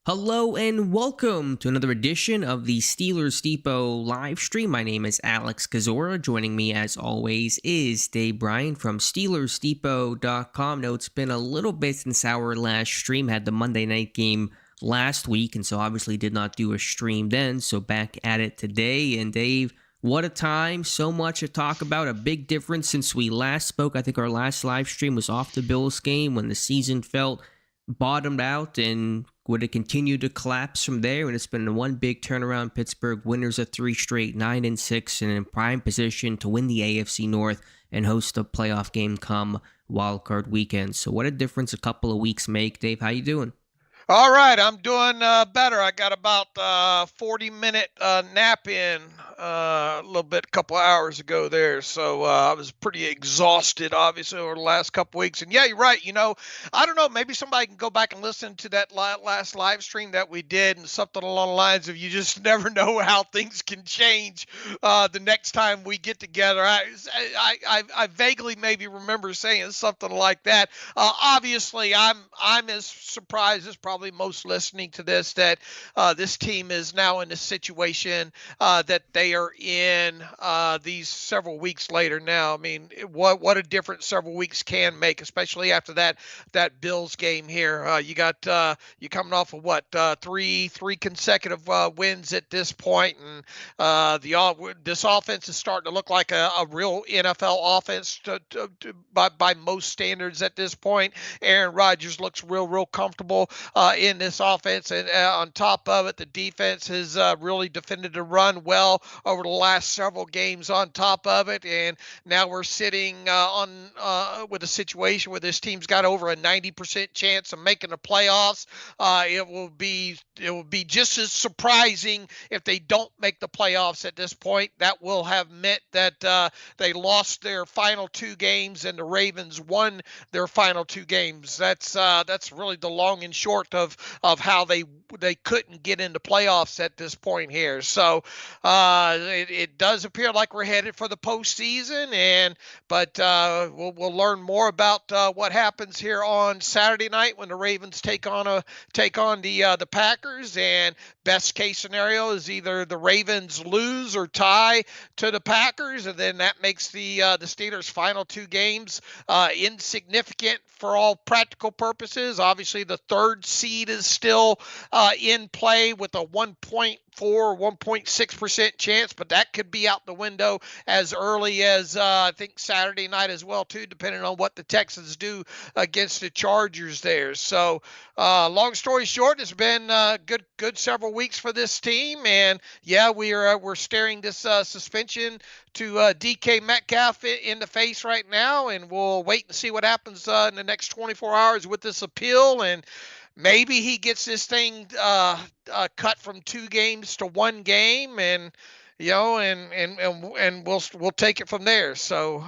Hello and welcome to another edition of the Steelers Depot live stream. My name is Alex Kozora. Joining me as always is Bryan from SteelersDepot.com. Now it's been a little bit since our last stream. Had the Monday night game last week, and so obviously did not do a stream then. So back at it today. And Dave, what a time. So much to talk about. A big difference since we last spoke. I think our last live stream was off the Bills game when the season felt bottomed out and would it continue to collapse from there? And it's been one big turnaround. Pittsburgh winners of 3 straight, 9-6, and in prime position to win the AFC North and host a playoff game come wildcard weekend. So what a difference a couple of weeks make. Dave, how you doing? All right, I'm doing better. I got about 40-minute nap in a couple hours ago there. So I was pretty exhausted, obviously, over the last couple weeks. And yeah, you're right. I don't know. Maybe somebody can go back and listen to that last live stream that we did and something along the lines of you just never know how things can change the next time we get together. I vaguely maybe remember saying something like that. Obviously, I'm as surprised as probably most listening to this that this team is now in a situation that they are in these several weeks later now. I mean, what a difference several weeks can make, especially after that Bills game here. You coming off of what three consecutive wins at this point, and this offense is starting to look like a real NFL offense by most standards at this point. Aaron Rodgers looks real comfortable in this offense, and on top of it, the defense has really defended the run well over the last several games on top of it, and now we're sitting with a situation where this team's got over a 90% chance of making the playoffs. It will be just as surprising if they don't make the playoffs at this point. That will have meant that they lost their final 2 games and the Ravens won their final 2 games. That's really the long and short of how they couldn't get into playoffs at this point here. So it does appear like we're headed for the postseason, but we'll learn more about what happens here on Saturday night when the Ravens take on the Packers. And best case scenario is either the Ravens lose or tie to the Packers, and then that makes the Steelers' final 2 games insignificant for all practical purposes. Obviously, the 3rd seed is still in play with a 1.6% chance, but that could be out the window as early as I think Saturday night as well too, depending on what the Texans do against the Chargers there. So long story short, it's been good several weeks for this team, and yeah, we're staring this suspension to DK Metcalf in the face right now, and we'll wait and see what happens in the next 24 hours with this appeal, and maybe he gets this thing cut from 2 games to 1 game, and we'll take it from there. So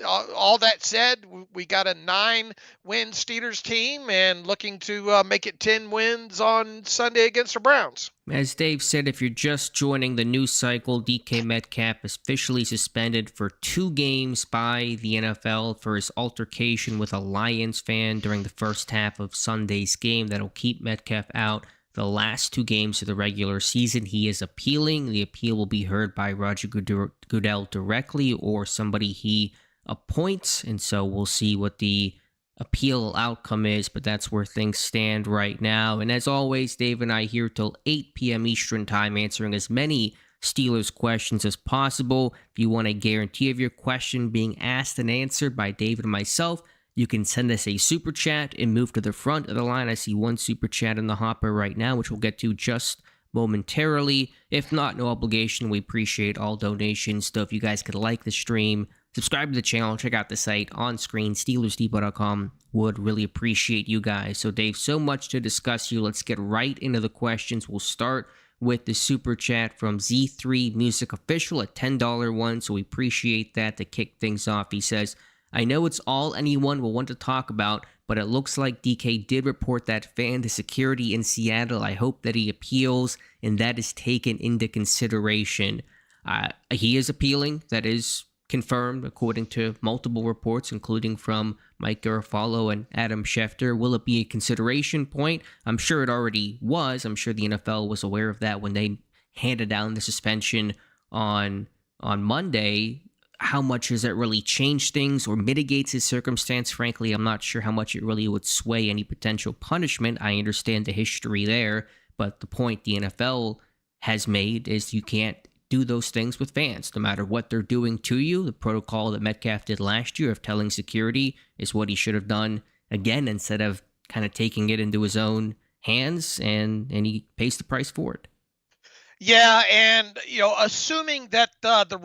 all that said, we got a 9-win Steelers team and looking to make it 10 wins on Sunday against the Browns. As Dave said, if you're just joining the news cycle, DK Metcalf is officially suspended for 2 games by the NFL for his altercation with a Lions fan during the first half of Sunday's game. That'll keep Metcalf out the last 2 games of the regular season. He is appealing. The appeal will be heard by Roger Goodell directly or somebody he appoints, and so we'll see what the appeal outcome is, but that's where things stand right now. And as always, Dave and I here till 8 p.m. Eastern Time answering as many Steelers questions as possible. If you want a guarantee of your question being asked and answered by David and myself, you can send us a super chat and move to the front of the line. I see 1 super chat in the hopper right now, which we'll get to just momentarily. If not, no obligation. We appreciate all donations. So if you guys could like the stream, subscribe to the channel, check out the site on screen, SteelersDepot.com. Would really appreciate you guys. So Dave, so much to discuss here. Let's get right into the questions. We'll start with the super chat from Z3 Music Official, a $10 one. So we appreciate that to kick things off. He says, I know it's all anyone will want to talk about, but it looks like DK did report that fan to security in Seattle. I hope that he appeals and that is taken into consideration. He is appealing. That is confirmed according to multiple reports, including from Mike Garafolo and Adam Schefter. Will it be a consideration point? I'm sure it already was. I'm sure the NFL was aware of that when they handed down the suspension on Monday. How much does that really change things or mitigates his circumstance? Frankly, I'm not sure how much it really would sway any potential punishment. I understand the history there, but the point the NFL has made is you can't do those things with fans, no matter what they're doing to you. The protocol that Metcalf did last year of telling security is what he should have done again instead of kind of taking it into his own hands, and he pays the price for it. Yeah, and assuming that the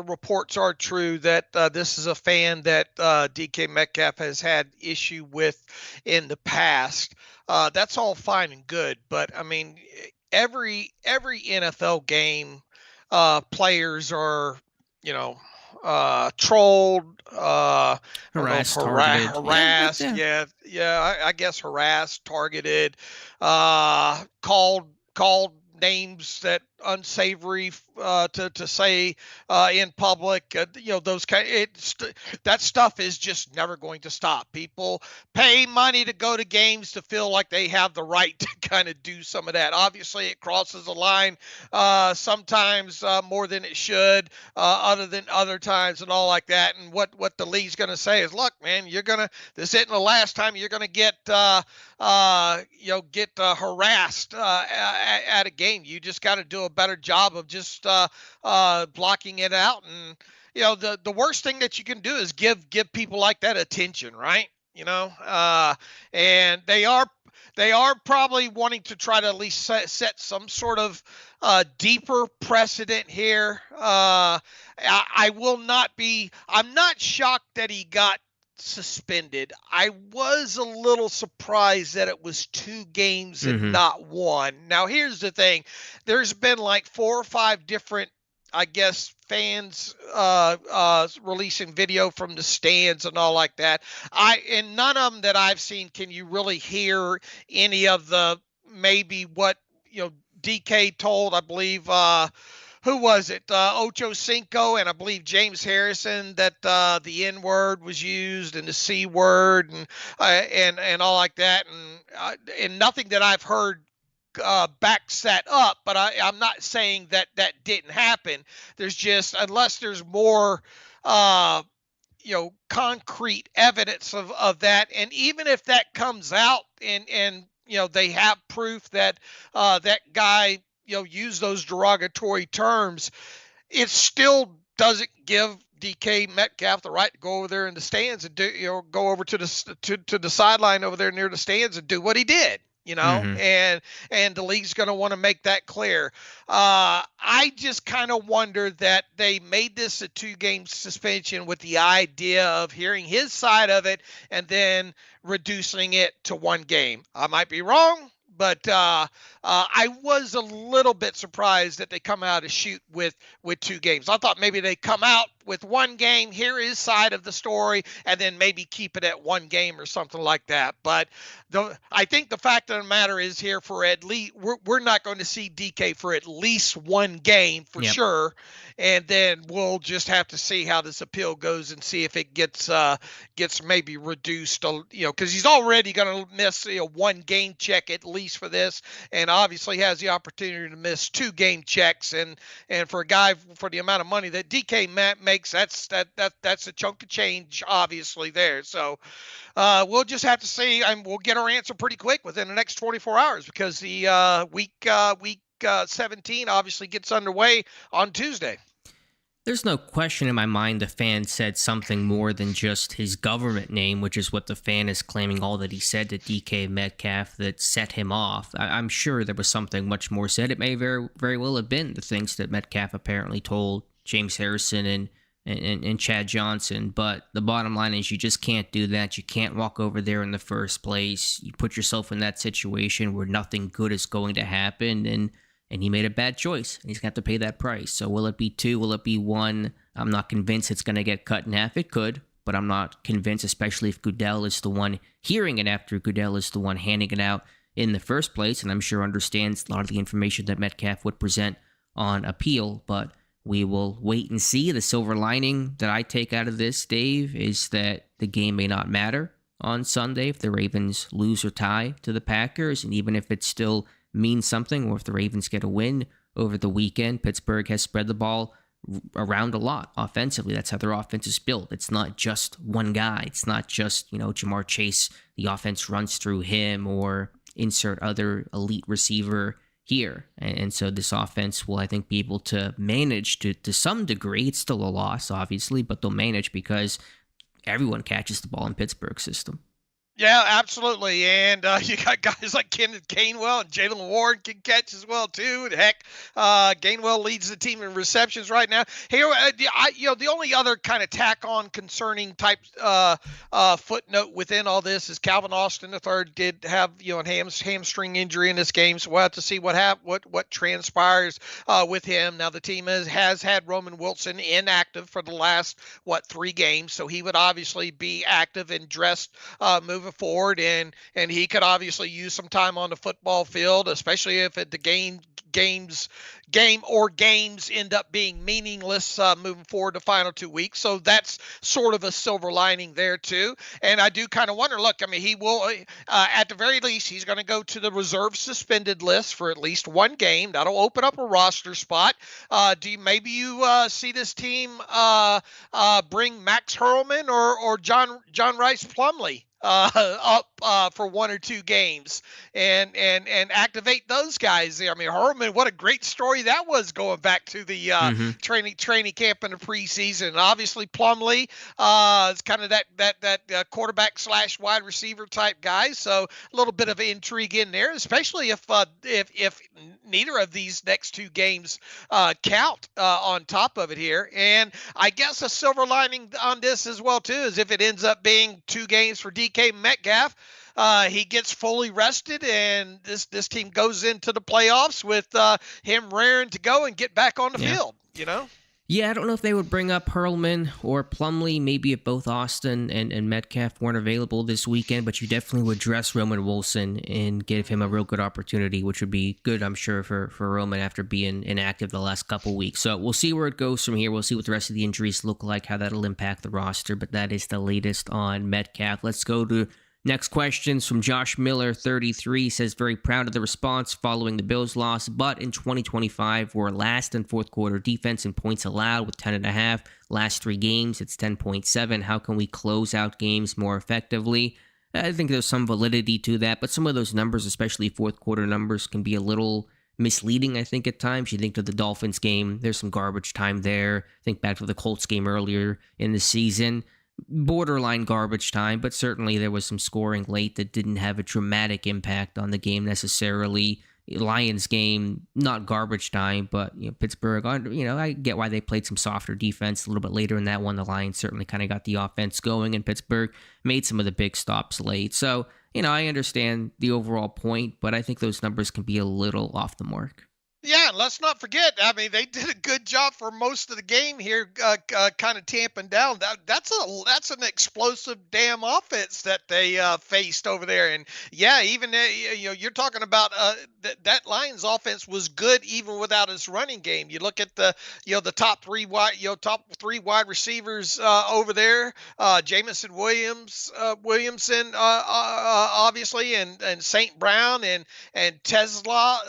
reports are true that this is a fan that DK Metcalf has had issue with in the past, that's all fine and good. But I mean, every NFL game, players are trolled, harassed, I guess harassed, targeted, called names that unsavory to say in public. Those that stuff is just never going to stop. People pay money to go to games to feel like they have the right to kind of do some of that. Obviously, it crosses a line sometimes more than it should, other than other times and all like that. And what the league's going to say is, look, man, this isn't the last time you're going to get harassed at a game. You just got to do a better job of just blocking it out. And the worst thing that you can do is give people like that attention, right? And they are probably wanting to try to at least set some sort of deeper precedent here. I'm not shocked that he got suspended. I was a little surprised that it was 2 games and not 1. Now, here's the thing. There's been like 4 or 5 different, I guess, fans releasing video from the stands and all like that. And none of them that I've seen can you really hear any of the maybe what DK told, I believe, who was it? Ocho Cinco and I believe James Harrison, that the N word was used and the C word and all like that, and nothing that I've heard backs that up. But I'm not saying that didn't happen. There's just, unless there's more concrete evidence of that, and even if that comes out and they have proof that that guy use those derogatory terms, it still doesn't give DK Metcalf the right to go over there in the stands and go over to the sideline over there near the stands and do what he did. And the league's going to want to make that clear. I just kind of wonder that they made this a 2-game suspension with the idea of hearing his side of it and then reducing it to 1 game. I might be wrong, but I was a little bit surprised that they come out of shoot with 2 games. I thought maybe they come out with 1 game, hear his side of the story, and then maybe keep it at 1 game or something like that. But I think the fact of the matter is here, for at least we're not going to see DK for at least 1 game for sure, and then we'll just have to see how this appeal goes and see if it gets maybe reduced. Because he's already going to miss 1 game check at least for this, and obviously has the opportunity to miss 2 game checks. And for a guy for the amount of money that DK makes, that's a chunk of change, obviously there. So we'll just have to see, and we'll get our answer pretty quick within the next 24 hours because the week 17 obviously gets underway on Tuesday. There's no question in my mind the fan said something more than just his government name, which is what the fan is claiming all that he said to DK Metcalf that set him off. I'm sure there was something much more said. It may very, very well have been the things that Metcalf apparently told James Harrison and Chad Johnson, but the bottom line is you just can't do that. You can't walk over there in the first place. You put yourself in that situation where nothing good is going to happen, and he made a bad choice. He's going to have to pay that price. So will it be 2? Will it be 1? I'm not convinced it's going to get cut in half. It could, but I'm not convinced, especially if Goodell is the one hearing it after Goodell is the one handing it out in the first place, and I'm sure understands a lot of the information that Metcalf would present on appeal. But we will wait and see. The silver lining that I take out of this, Dave, is that the game may not matter on Sunday if the Ravens lose or tie to the Packers, and even if it still means something, or if the Ravens get a win over the weekend, Pittsburgh has spread the ball around a lot offensively. That's how their offense is built. It's not just one guy. It's not just, Jamar Chase. The offense runs through him or insert other elite receiver here. And so this offense will, I think, be able to manage to some degree. It's still a loss, obviously, but they'll manage because everyone catches the ball in Pittsburgh's system. Yeah, absolutely. And you got guys like Kenneth Gainwell and Jalen Warren can catch as well, too. And heck, Gainwell leads the team in receptions right now. Here, the only other kind of tack-on concerning type footnote within all this is Calvin Austin III did have a hamstring injury in this game, so we'll have to see what transpires with him. Now the team has had Roman Wilson inactive for the last 3 games, so he would obviously be active and dressed moving forward, and he could obviously use some time on the football field, especially if the games end up being meaningless moving forward the final 2 weeks. So that's sort of a silver lining there too. And I do kind of wonder, look, I mean, he will, at the very least, he's going to go to the reserve suspended list for at least 1 game. That'll open up a roster spot. Do you see this team bring Max Hurlman or John Rice Plumlee up for 1 or 2 games and activate those guys there? I mean, Herman, what a great story that was going back to the training camp in the preseason. And obviously Plumlee is kind of that quarterback / wide receiver type guy. So a little bit of intrigue in there, especially if neither of these next 2 games count on top of it here. And I guess a silver lining on this as well too is if it ends up being 2 games for DK Metcalf, he gets fully rested, and this team goes into the playoffs with him raring to go and get back on the field, Yeah, I don't know if they would bring up Hurlman or Plumlee, maybe if both Austin and Metcalf weren't available this weekend, but you definitely would dress Roman Wilson and give him a real good opportunity, which would be good, I'm sure, for Roman after being inactive the last couple weeks. So we'll see where it goes from here. We'll see what the rest of the injuries look like, how that'll impact the roster, but that is the latest on Metcalf. Let's go to next questions from Josh Miller, 33, says, very proud of the response following the Bills loss, but in 2025, we're last in fourth quarter defense and points allowed with 10.5. Last 3 games, it's 10.7. How can we close out games more effectively? I think there's some validity to that, but some of those numbers, especially fourth quarter numbers, can be a little misleading, I think, at times. You think to the Dolphins game, there's some garbage time there. Think back to the Colts game earlier in the season. Borderline garbage time, but certainly there was some scoring late that didn't have a dramatic impact on the game necessarily. Lions game, not garbage time, but Pittsburgh, I get why they played some softer defense a little bit later in that one. The Lions certainly kind of got the offense going, and Pittsburgh made some of the big stops late. So, I understand the overall point, but I think those numbers can be a little off the mark. Yeah, and let's not forget, I mean, they did a good job for most of the game here, kind of tamping down. That's an explosive damn offense that they faced over there. And yeah, even you're talking about that Lions offense was good even without his running game. You look at the top 3 wide receivers over there, Jamison Williamson, obviously, and St. Brown and Tesla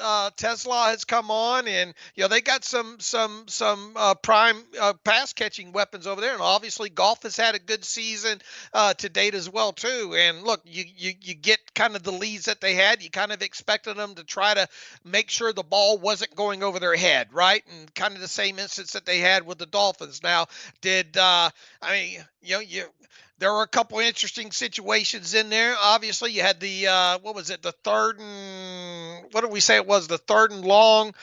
has come on, and they got some prime pass catching weapons over there, and obviously Goff has had a good season to date as well too. And look, you get kind of the leads that they had. You kind of expected them to try to make sure the ball wasn't going over their head, right? And kind of the same instance that they had with the Dolphins. Now, there were a couple interesting situations in there. Obviously, you had the the third and long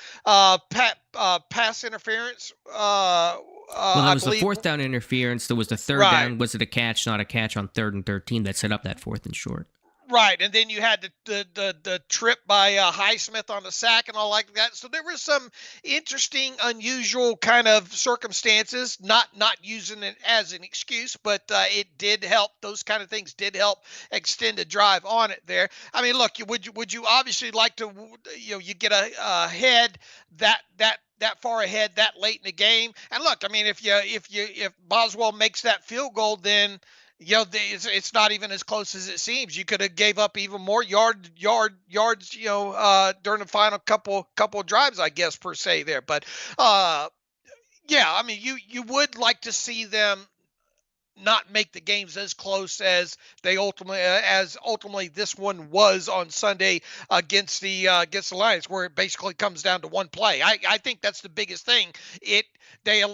pass interference. Well, there was the fourth down interference. There was the third down. Was it a catch, not a catch on 3rd and 13 that set up that 4th and short? Right, and then you had the trip by Highsmith on the sack and all like that. So there were some interesting, unusual kind of circumstances. Not using it as an excuse, but it did help. Those kind of things did help extend a drive on it there. I mean, look, would you obviously like to you get ahead that far ahead that late in the game? And look, I mean, if Boswell makes that field goal, then It's not even as close as it seems. You could have gave up even more yards, during the final couple of drives, I guess, per se there. But yeah, I mean, you would like to see them not make the games as close as ultimately this one was on Sunday against the Lions, where it basically comes down to one play. I think that's the biggest thing. It they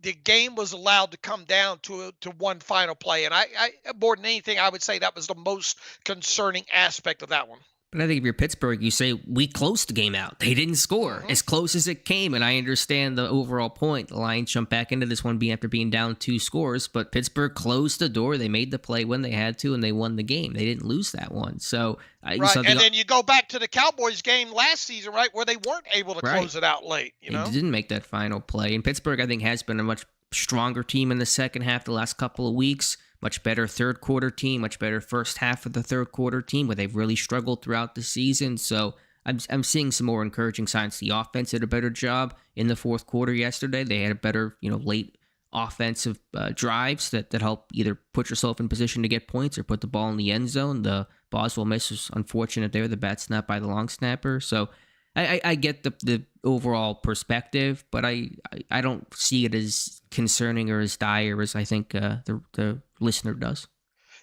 the game was allowed to come down to one final play, and I more than anything, I would say that was the most concerning aspect of that one. But I think if you're Pittsburgh, you say, we closed the game out. They didn't score. As close as it came, and I understand the overall point. The Lions jumped back into this one after being down 2 scores, but Pittsburgh closed the door. They made the play when they had to, and they won the game. They didn't lose that one. So, right, and then you go back to the Cowboys game last season, right, where they weren't able to close it out late. They didn't make that final play. And Pittsburgh, I think, has been a much stronger team in the second half the last couple of weeks. Much better third quarter team, much better first half of the third quarter team, where they've really struggled throughout the season. So I'm seeing some more encouraging signs. The offense did a better job in the fourth quarter yesterday. They had a better, late offensive drives that help either put yourself in position to get points or put the ball in the end zone. The Boswell miss was unfortunate there. The bat snap by the long snapper. So I get the overall perspective, but I don't see it as concerning or as dire as I think the listener does.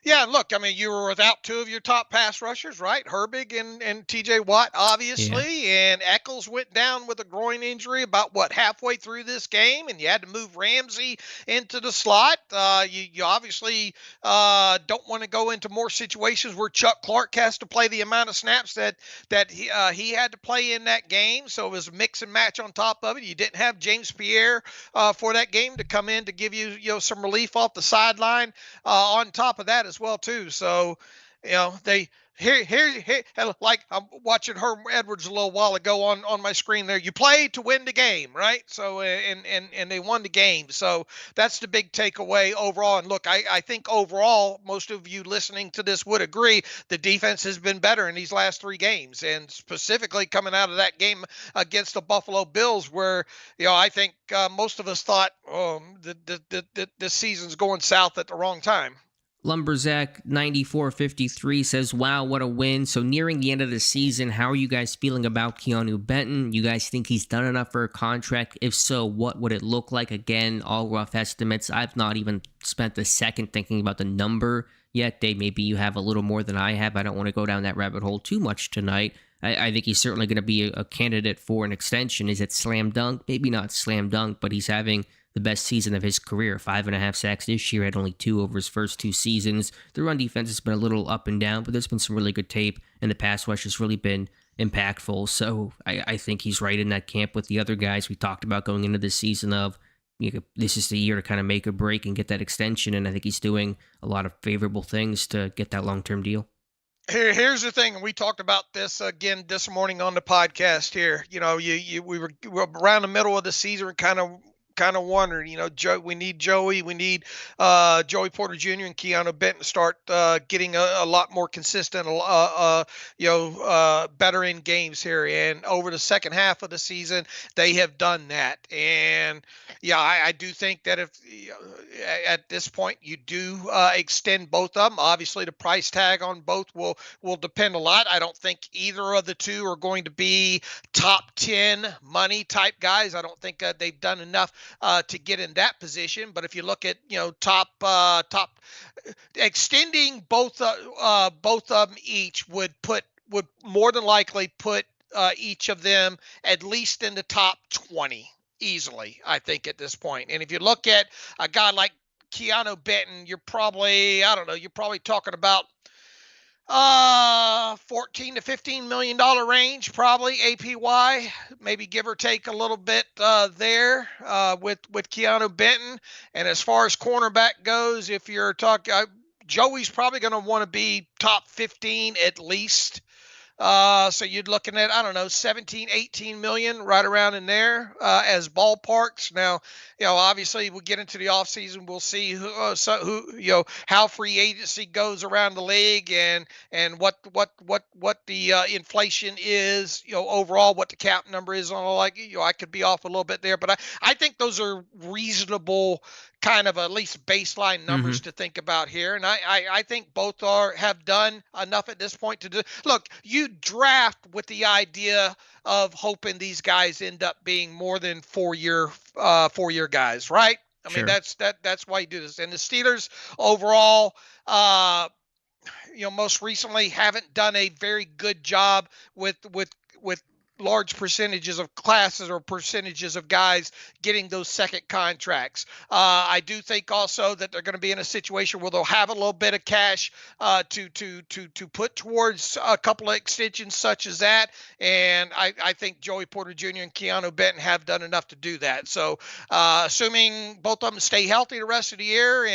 Yeah, look, I mean, you were without 2 of your top pass rushers, right? Herbig and T.J. Watt, obviously, and Eccles went down with a groin injury about, halfway through this game, and you had to move Ramsey into the slot. You obviously don't want to go into more situations where Chuck Clark has to play the amount of snaps that he had to play in that game, so it was a mix and match on top of it. You didn't have James Pierre for that game to come in to give you some relief off the sideline on top of that as well too. So they here like I'm watching Herm Edwards a little while ago on my screen there. You play to win the game, right? So and they won the game. So that's the big takeaway overall. And look, I think overall most of you listening to this would agree the defense has been better in these last 3 games, and specifically coming out of that game against the Buffalo Bills, where I think most of us thought the season's going south at the wrong time. Lumberzack 9453 says, wow, what a win. So nearing the end of the season, how are you guys feeling about Keanu Benton? You guys think he's done enough for a contract? If so, what would it look like? Again, all rough estimates. I've not even spent a second thinking about the number yet. Dave, maybe you have a little more than I have. I don't want to go down that rabbit hole too much tonight. I think he's certainly going to be a candidate for an extension. Is it slam dunk? Maybe not slam dunk, but he's having the best season of his career. 5.5 sacks this year, had only 2 over his first 2 seasons. The run defense has been a little up and down, but there's been some really good tape, and the pass rush has really been impactful. So I think he's right in that camp with the other guys we talked about going into this season of, this is the year to kind of make a break and get that extension, and I think he's doing a lot of favorable things to get that long-term deal. Here's the thing, and we talked about this again this morning on the podcast here. We were around the middle of the season, kind of wondering, we need Joey, Joey Porter Jr. and Keanu Benton to start getting a lot more consistent, better in games here. And over the second half of the season, they have done that. And yeah, I do think that if at this point you do extend both of them, obviously the price tag on both will depend a lot. I don't think either of the two are going to be top 10 money type guys. I don't think they've done enough to get in that position. But if you look at top extending both of them each would more than likely put each of them at least in the top 20 easily, I think, at this point. And if you look at a guy like Keanu Benton, you're probably talking about 14 to $15 million range, probably APY, maybe give or take a little bit there with Keanu Benton. And as far as cornerback goes, if you're talking, Joey's probably going to want to be top 15 at least. So you're looking at, 17, 18 million right around in there as ballparks. Now, obviously we'll get into the offseason. We'll see who how free agency goes around the league and what the inflation is, overall, what the cap number is on. I could be off a little bit there, but I think those are reasonable kind of at least baseline numbers to think about here. And I think both have done enough at this point to do. Look, you draft with the idea of hoping these guys end up being more than 4-year guys, right? I mean, that's why you do this. And the Steelers overall, most recently haven't done a very good job with large percentages of classes or percentages of guys getting those second contracts. I do think also that they're going to be in a situation where they'll have a little bit of cash to put towards a couple of extensions such as that. And I think Joey Porter Jr. and Keanu Benton have done enough to do that. So assuming both of them stay healthy the rest of the year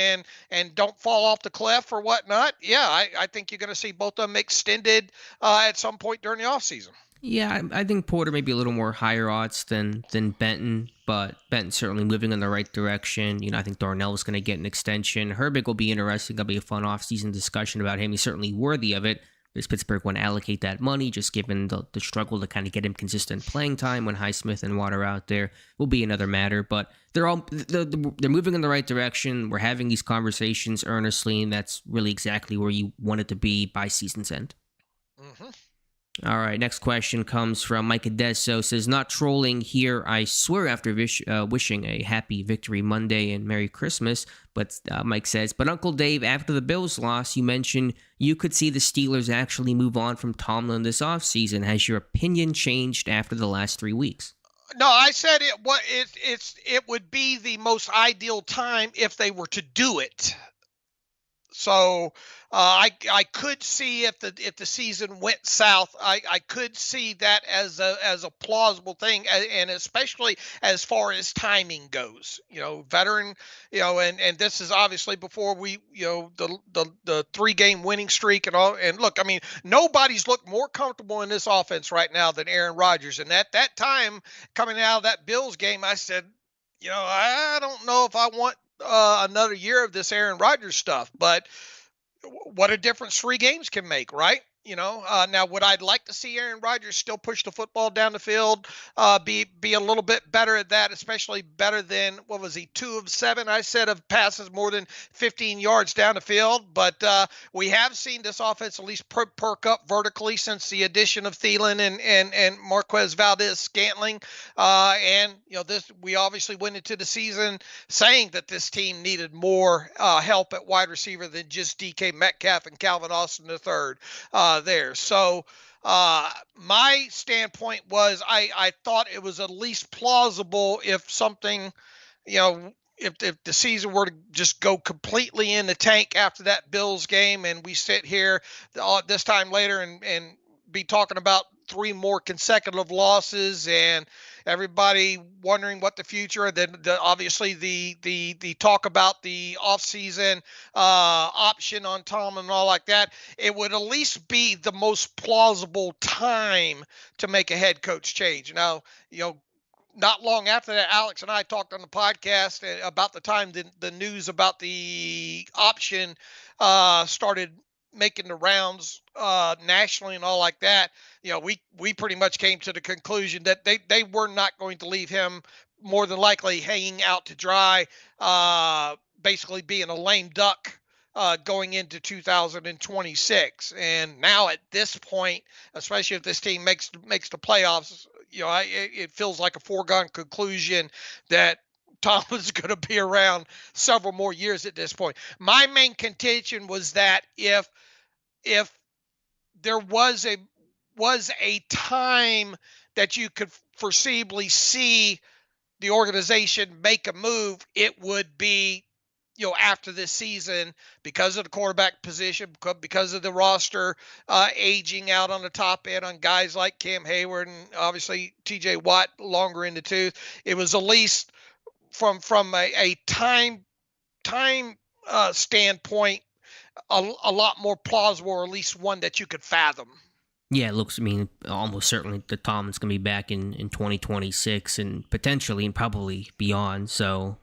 and don't fall off the cliff or whatnot, I think you're going to see both of them extended at some point during the offseason. Yeah, I think Porter may be a little more higher odds than Benton, but Benton's certainly moving in the right direction. I think Darnell's going to get an extension. Herbig will be interesting. That'll be a fun offseason discussion about him. He's certainly worthy of it. Does Pittsburgh want to allocate that money, just given the struggle to kind of get him consistent playing time when Highsmith and Watt are out there? Will be another matter, but they're moving in the right direction. We're having these conversations earnestly, and that's really exactly where you want it to be by season's end. Mm-hmm. All right, next question comes from Mike Adesso. Says, not trolling here, I swear, after wishing a happy Victory Monday and Merry Christmas. But Mike says, but Uncle Dave, after the Bills loss, you mentioned you could see the Steelers actually move on from Tomlin this offseason. Has your opinion changed after the last 3 weeks? No, I said it would be the most ideal time if they were to do it. So I could see if the season went south, I could see that as a plausible thing, and especially as far as timing goes. Veteran, and this is obviously before we, the 3-game winning streak and all. And look, I mean, nobody's looked more comfortable in this offense right now than Aaron Rodgers. And at that time, coming out of that Bills game, I said, I don't know if I want another year of this Aaron Rodgers stuff, but what a difference 3 games can make, right? Now would I like to see Aaron Rodgers still push the football down the field, be a little bit better at that, especially better than, 2 of 7, I said, of passes more than 15 yards down the field. But we have seen this offense at least perk up vertically since the addition of Thielen and Marquez Valdez-Scantling. We obviously went into the season saying that this team needed more help at wide receiver than just DK Metcalf and Calvin Austin III. There. So my standpoint was I thought it was at least plausible if something, if the season were to just go completely in the tank after that Bills game, and we sit here this time later and be talking about 3 more consecutive losses and everybody wondering what the future, and then obviously the talk about the offseason option on Tomlin and all like that, it would at least be the most plausible time to make a head coach change. Now, not long after that, Alex and I talked on the podcast about the time the news about the option started making the rounds nationally and all like that. We pretty much came to the conclusion that they were not going to leave him more than likely hanging out to dry, basically being a lame duck going into 2026. And now at this point, especially if this team makes the playoffs, it feels like a foregone conclusion that Tomlin's going to be around several more years at this point. My main contention was that if there was a time that you could foreseeably see the organization make a move, it would be, after this season, because of the quarterback position, because of the roster aging out on the top end on guys like Cam Hayward and obviously TJ Watt longer in the tooth. It was at least from a time standpoint, a lot more plausible, or at least one that you could fathom. Yeah, it looks, almost certainly the Tomlin's going to be back in 2026 and potentially and probably beyond. So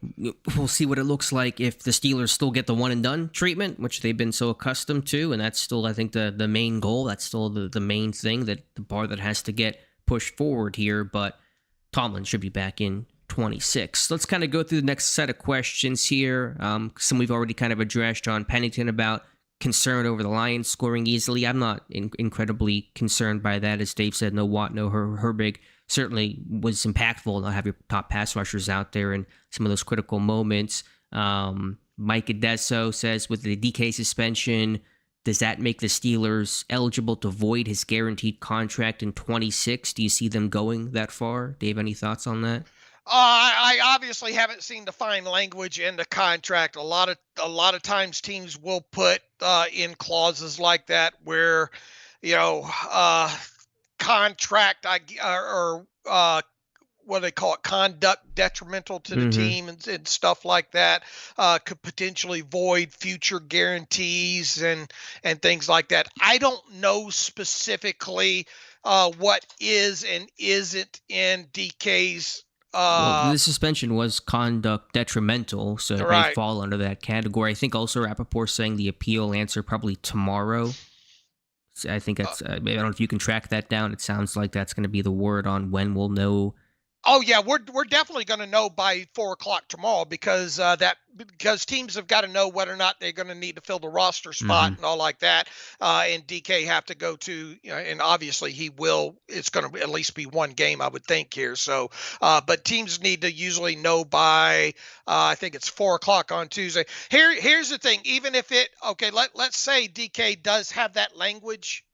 we'll see what it looks like if the Steelers still get the one-and-done treatment, which they've been so accustomed to. And that's still, I think, the main goal. That's still the main thing, that the bar that has to get pushed forward here. But Tomlin should be back in 2026. Let's kind of go through the next set of questions here. Some we've already kind of addressed. John Pennington about concern over the Lions scoring easily. I'm not incredibly concerned by that. As Dave said, no Watt, no Herbig. Certainly was impactful not have your top pass rushers out there in some of those critical moments. Mike Adesso says, with the DK suspension, does that make the Steelers eligible to void his guaranteed contract in 26? Do you see them going that far? Dave, any thoughts on that? I obviously haven't seen the fine language in the contract. A lot of times teams will put in clauses like that where, contract or what do they call it, conduct detrimental to the team and stuff like that could potentially void future guarantees and things like that. I don't know specifically what is and isn't in DK's. Well, the suspension was conduct detrimental, so it may fall under that category. I think also Rappaport saying the appeal answer probably tomorrow. So I think that's, I don't know if you can track that down. It sounds like that's going to be the word on when we'll know. Oh yeah, we're definitely going to know by 4:00 tomorrow because teams have got to know whether or not they're going to need to fill the roster spot and all like that. And DK have to go to, and obviously he will. It's going to at least be one game, I would think here. So, but teams need to usually know by I think it's 4:00 on Tuesday. Here's the thing. Even if let's say DK does have that language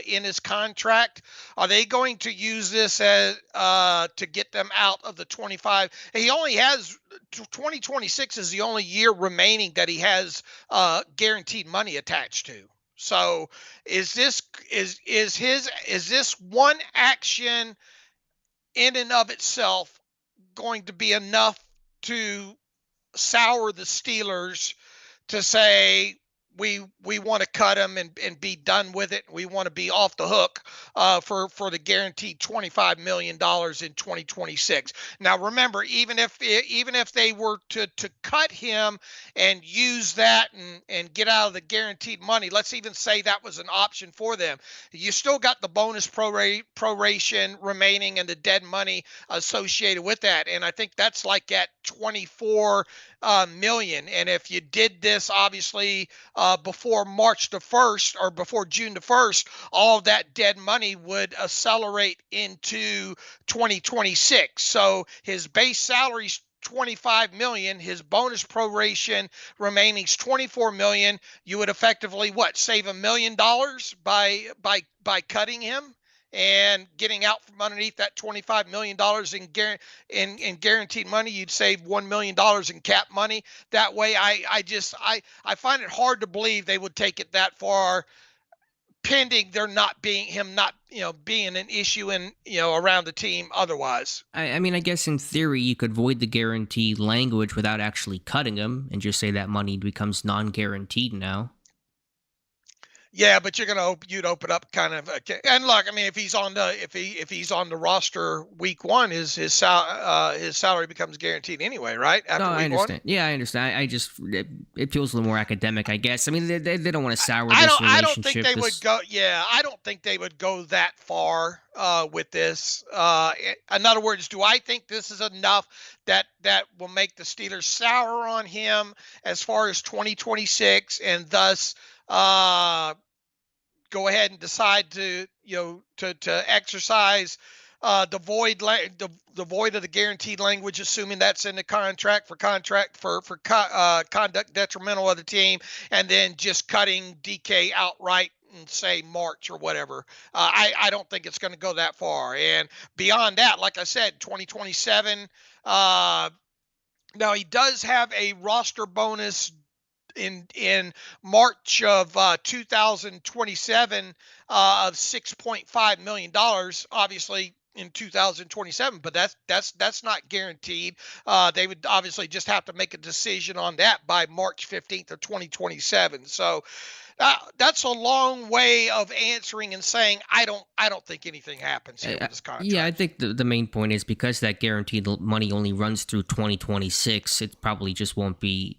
in his contract, are they going to use this as to get them out of the 25? He only has 2026 is the only year remaining that he has guaranteed money attached to. So is this one action in and of itself going to be enough to sour the Steelers to say we want to cut him and be done with it? We want to be off the hook for the guaranteed $25 million in 2026. Now, remember, even if they were to cut him and use that and get out of the guaranteed money, let's even say that was an option for them. You still got the bonus proration remaining and the dead money associated with that. And I think that's like at 24 million. And if you did this, obviously, before March the 1st or before June the 1st, all of that dead money would accelerate into 2026. So his base salary is 25 million, his bonus proration remaining is 24 million. You would effectively save $1 million by cutting him and getting out from underneath that $25 million in guaranteed money. You'd save $1 million in cap money. That way, I find it hard to believe they would take it that far, pending there not being being an issue in around the team otherwise. I mean, I guess in theory you could void the guarantee language without actually cutting him and just say that money becomes non-guaranteed now. Yeah, but you'd open up kind of and look, I mean, if he's on the roster week one, his salary becomes guaranteed anyway, right? After I understand. 1? Yeah, I understand. It feels a little more academic, I guess. I mean, they don't want to sour this relationship. I don't think they would go. Yeah, I don't think they would go that far with this. In other words, do I think this is enough that will make the Steelers sour on him as far as 2026 and thus go ahead and decide to exercise the void of the guaranteed language, assuming that's in the contract for conduct detrimental of the team, and then just cutting DK outright and say March or whatever. I don't think it's going to go that far. And beyond that, like I said, 2027. Now he does have a roster bonus in March of 2027 of $6.5 million, obviously in 2027, but that's not guaranteed. They would obviously just have to make a decision on that by March 15th of 2027. So that's a long way of answering and saying I don't think anything happens here with this contract. Yeah, I think the main point is because that guaranteed money only runs through 2026, it probably just won't be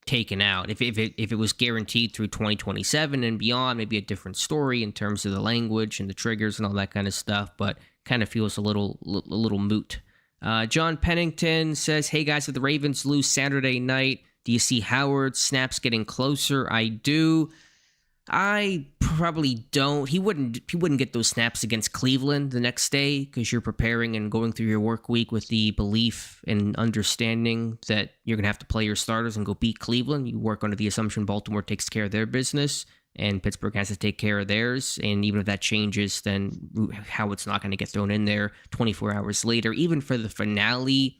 taken out. If it was guaranteed through 2027 and beyond, maybe a different story in terms of the language and the triggers and all that kind of stuff, but kind of feels a little moot John Pennington says, hey guys, if the Ravens lose Saturday night, do you see Howard's snaps getting closer? I do. I probably don't. He wouldn't get those snaps against Cleveland the next day because you're preparing and going through your work week with the belief and understanding that you're going to have to play your starters and go beat Cleveland. You work under the assumption Baltimore takes care of their business and Pittsburgh has to take care of theirs. And even if that changes, then Howard's not going to get thrown in there 24 hours later. Even for the finale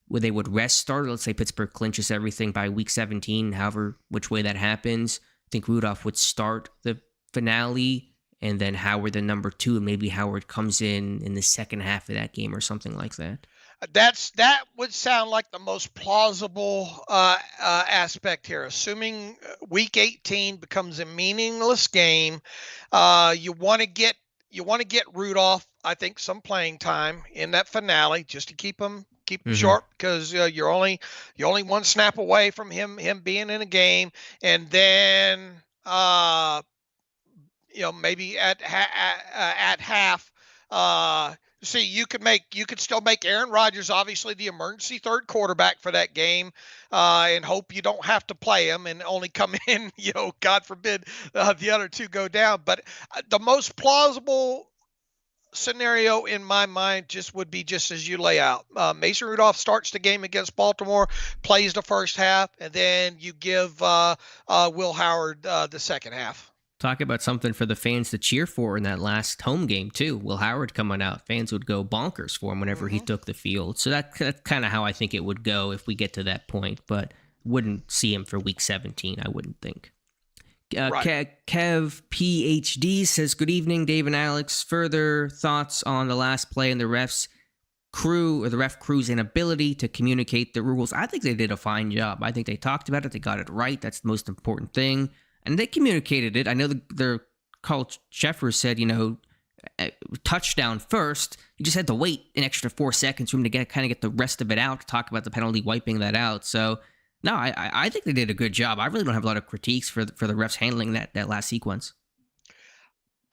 where they would rest starter, let's say Pittsburgh clinches everything by week 17, however, which way that happens, I think Rudolph would start the finale and then Howard the number 2, and maybe Howard comes in the second half of that game or something like that. That would sound like the most plausible aspect here. Assuming Week 18 becomes a meaningless game, you want to get Rudolph, I think, some playing time in that finale just to keep him sharp, because you're only one snap away from him being in a game, and then maybe at half. See, you could still make Aaron Rodgers obviously the emergency third quarterback for that game, and hope you don't have to play him and only come in, God forbid the other two go down. But the most plausible scenario in my mind would be just as you lay out. Mason Rudolph starts the game against Baltimore, plays the first half, and then you give Will Howard the second half. Talk about something for the fans to cheer for in that last home game, too. Will Howard coming out. Fans would go bonkers for him whenever he took the field. So that's kind of how I think it would go if we get to that point, but wouldn't see him for week 17, I wouldn't think. Right. Kev PhD says, good evening, Dave and Alex. Further thoughts on the last play and the ref crew's inability to communicate the rules. I think they did a fine job. I think they talked about it. They got it right. That's the most important thing. And they communicated it. I know their coach Sheffer said, touchdown first. You just had to wait an extra 4 seconds for him to get the rest of it out, to talk about the penalty, wiping that out. So, no, I think they did a good job. I really don't have a lot of critiques for the refs handling that last sequence.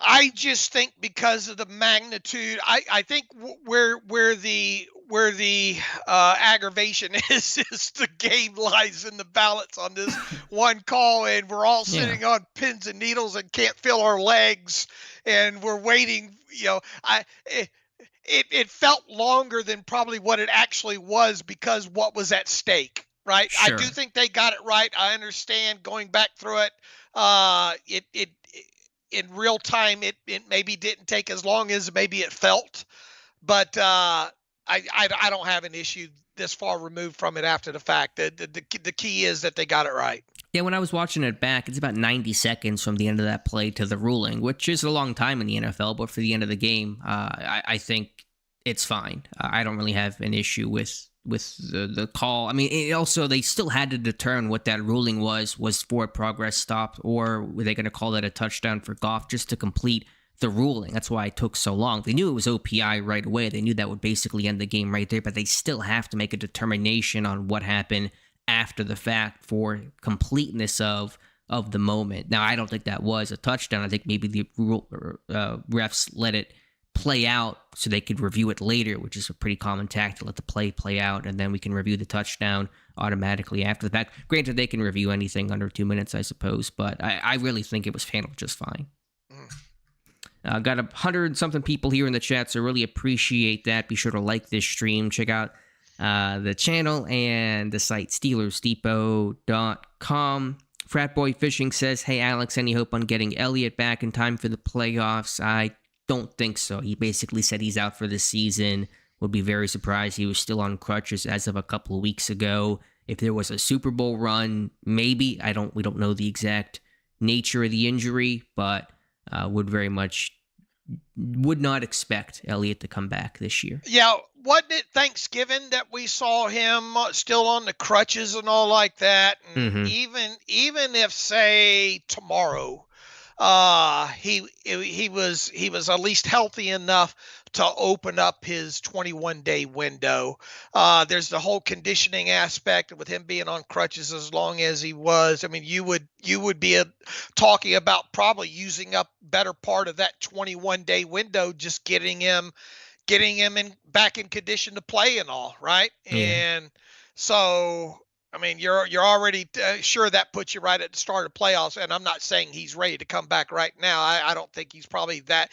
I just think because of the magnitude, I think where the aggravation is the game lies in the balance on this one call, and we're all sitting on pins and needles and can't feel our legs, and we're waiting. It felt longer than probably what it actually was because what was at stake. Right. Sure. I do think they got it right. I understand going back through it. It in real time, it maybe didn't take as long as maybe it felt, but I don't have an issue this far removed from it after the fact. The key is that they got it right. Yeah, when I was watching it back, it's about 90 seconds from the end of that play to the ruling, which is a long time in the NFL, but for the end of the game, I think it's fine. I don't really have an issue with the call. I mean, they still had to determine what that ruling was for a progress stop, or were they going to call that a touchdown for Goff just to complete the ruling. That's why it took so long. They knew it was OPI right away. They knew that would basically end the game right there, but they still have to make a determination on what happened after the fact for completeness of the moment. Now, I don't think that was a touchdown. I think maybe the refs let it play out so they could review it later, which is a pretty common tactic, to let the play out, and then we can review the touchdown automatically after the fact. Granted, they can review anything under 2 minutes, I suppose, but I really think it was handled just fine. Got 100-something people here in the chat, so really appreciate that. Be sure to like this stream. Check out the channel and the site, SteelersDepot.com. Fratboy Fishing says, hey, Alex, any hope on getting Elliott back in time for the playoffs? I don't think so. He basically said he's out for the season. Would be very surprised. He was still on crutches as of a couple of weeks ago. If there was a Super Bowl run, maybe. We don't know the exact nature of the injury, but would not expect Elliott to come back this year. Yeah, wasn't it Thanksgiving that we saw him still on the crutches and all like that? And even if, say, tomorrow, he was at least healthy enough to open up his 21-day window. There's the whole conditioning aspect with him being on crutches as long as he was. I mean, you would be talking about probably using up better part of that 21-day window, just getting him getting him back in condition to play and all, right? Yeah. And so, I mean, you're already sure that puts you right at the start of playoffs. And I'm not saying he's ready to come back right now. I don't think he's probably that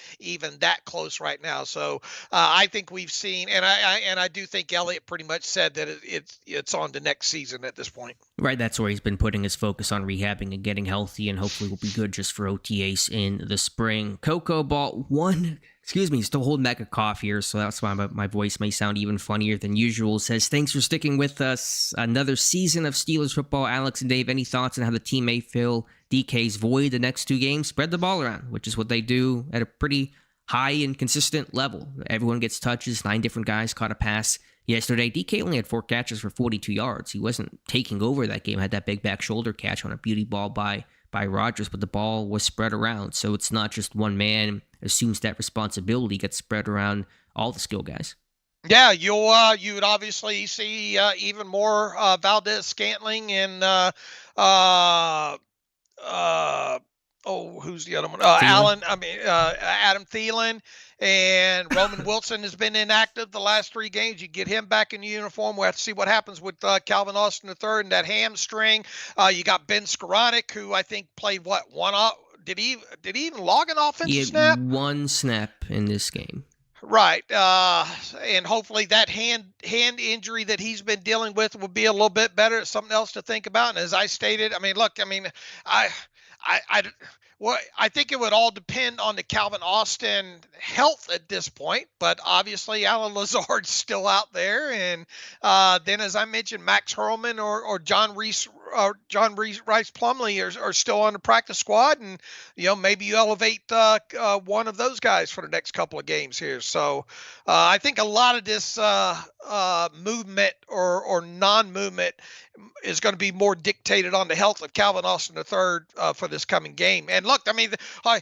close right now. So I think we've seen, and I do think Elliott pretty much said that it's on to next season at this point. Right, that's where he's been putting his focus on rehabbing and getting healthy, and hopefully will be good just for OTAs in the spring. Coco bought one. Excuse me, still holding back a cough here, so that's why my voice may sound even funnier than usual. Says, thanks for sticking with us. Another season of Steelers football. Alex and Dave, any thoughts on how the team may fill DK's void the next 2 games? Spread the ball around, which is what they do at a pretty high and consistent level. Everyone gets touches. 9 different guys caught a pass yesterday. DK only had 4 catches for 42 yards. He wasn't taking over that game. Had that big back shoulder catch on a beauty ball by Rodgers, but the ball was spread around. So it's not just one man assumes that responsibility, gets spread around all the skill guys. Yeah, you would obviously see even more Valdez Scantling and who's the other one? Adam Thielen. And Roman Wilson has been inactive the last 3 games. You get him back in uniform. We'll have to see what happens with Calvin Austin III and that hamstring. You got Ben Skoranek, who I think played one off. Did he even log an offensive snap? 1 snap in this game. Right. And hopefully that hand injury that he's been dealing with will be a little bit better. It's something else to think about. And as I stated, I think it would all depend on the Calvin Austin health at this point, but obviously Alan Lazard's still out there, and then as I mentioned, Max Hurlman or John Rice Plumlee are still on the practice squad, and maybe you elevate one of those guys for the next couple of games here. So I think a lot of this movement or non-movement is going to be more dictated on the health of Calvin Austin III for this coming game. And look, I mean,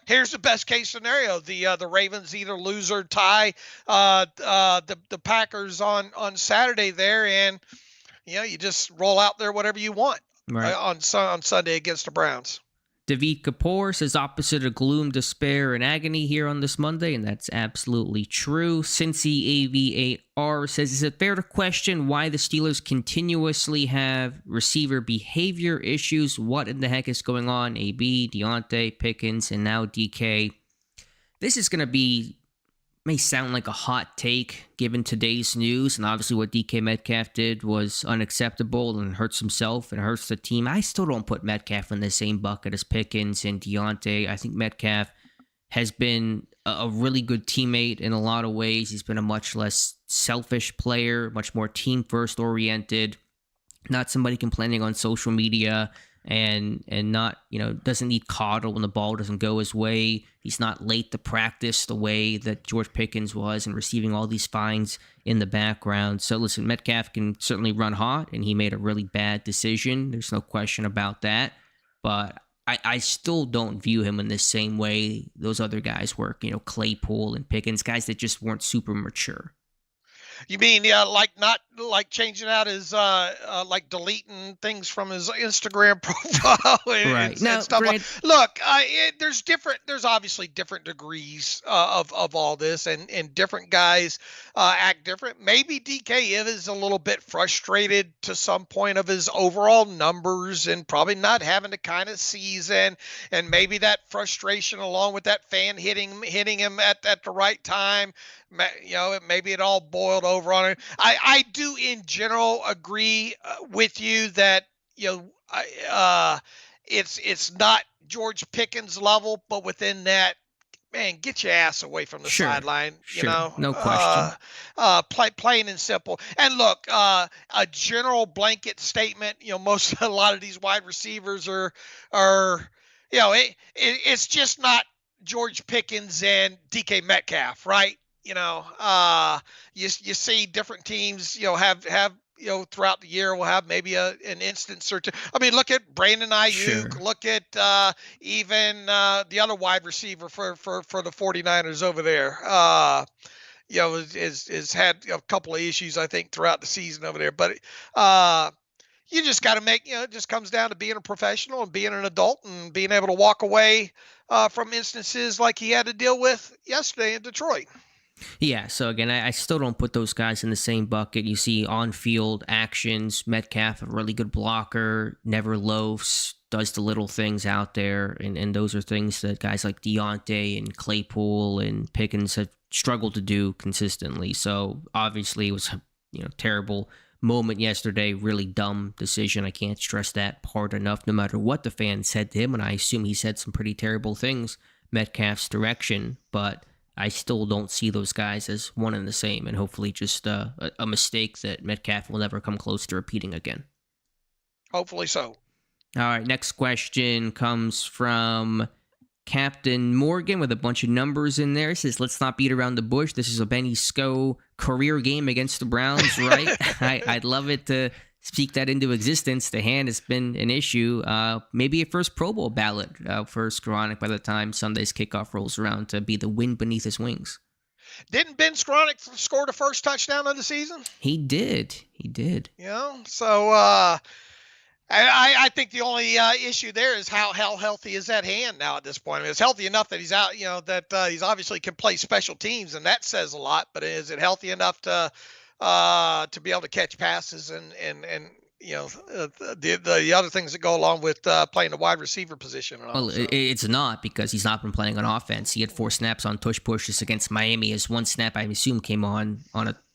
here's the best case scenario: the Ravens either lose or tie the Packers on Saturday there, and you just roll out there whatever you want on Sunday against the Browns. David Kapoor says opposite of gloom, despair, and agony here on this Monday, and that's absolutely true. Cincy AVAR says, is it fair to question why the Steelers continuously have receiver behavior issues? What in the heck is going on? AB, Deontay, Pickens, and now DK. This is going to may sound like a hot take given today's news, and obviously what DK Metcalf did was unacceptable and hurts himself and hurts the team. I still don't put Metcalf in the same bucket as Pickens and Deontay. I think Metcalf has been a really good teammate in a lot of ways. He's been a much less selfish player, much more team-first oriented, not somebody complaining on social media and not, doesn't need coddle when the ball doesn't go his way. He's not late to practice the way that George Pickens was and receiving all these fines in the background. So listen, Metcalf can certainly run hot, and he made a really bad decision. There's no question about that. But I still don't view him in the same way those other guys work, Claypool and Pickens, guys that just weren't super mature. You mean, not like changing out his, like deleting things from his Instagram profile and stuff. Look, there's obviously different degrees of all this, and different guys act different. Maybe DK is a little bit frustrated to some point of his overall numbers and probably not having the kind of season, and maybe that frustration along with that fan hitting him at the right time. Maybe it all boiled over on it. I do in general agree with you that it's not George Pickens level, but within that, man, get your ass away from the sideline. No question. Plain and simple. And look, a general blanket statement. A lot of these wide receivers are it's just not George Pickens and DK Metcalf, right? You see different teams, have throughout the year we'll have maybe an instance or two. I mean, look at Brandon Ayuk. Sure. Look at even the other wide receiver for the 49ers over there. Has had a couple of issues, I think, throughout the season over there. But you just got to it just comes down to being a professional and being an adult and being able to walk away from instances like he had to deal with yesterday in Detroit. Yeah, so again, I still don't put those guys in the same bucket. You see on-field actions, Metcalf, a really good blocker, never loafs, does the little things out there, and those are things that guys like Deontay and Claypool and Pickens have struggled to do consistently. So obviously it was a terrible moment yesterday, really dumb decision. I can't stress that part enough, no matter what the fans said to him, and I assume he said some pretty terrible things Metcalf's direction, but I still don't see those guys as one and the same, and hopefully just a mistake that Metcalf will never come close to repeating again. Hopefully so. All right, next question comes from Captain Morgan with a bunch of numbers in there. It says, let's not beat around the bush. This is a Benny Sco career game against the Browns, right? I'd love it to speak that into existence. The hand has been an issue. Maybe a first Pro Bowl ballot for Skoranek by the time Sunday's kickoff rolls around to be the wind beneath his wings. Didn't Ben Skoranek score the first touchdown of the season? He did. So I think the only issue there is how healthy is that hand now at this point. I mean, it's healthy enough that he's out, that he's obviously can play special teams, and that says a lot. But is it healthy enough to be able to catch passes and the other things that go along with playing the wide receiver position? It's not, because he's not been playing on offense. He had 4 snaps on tush pushes against Miami. His 1 snap, I assume, came on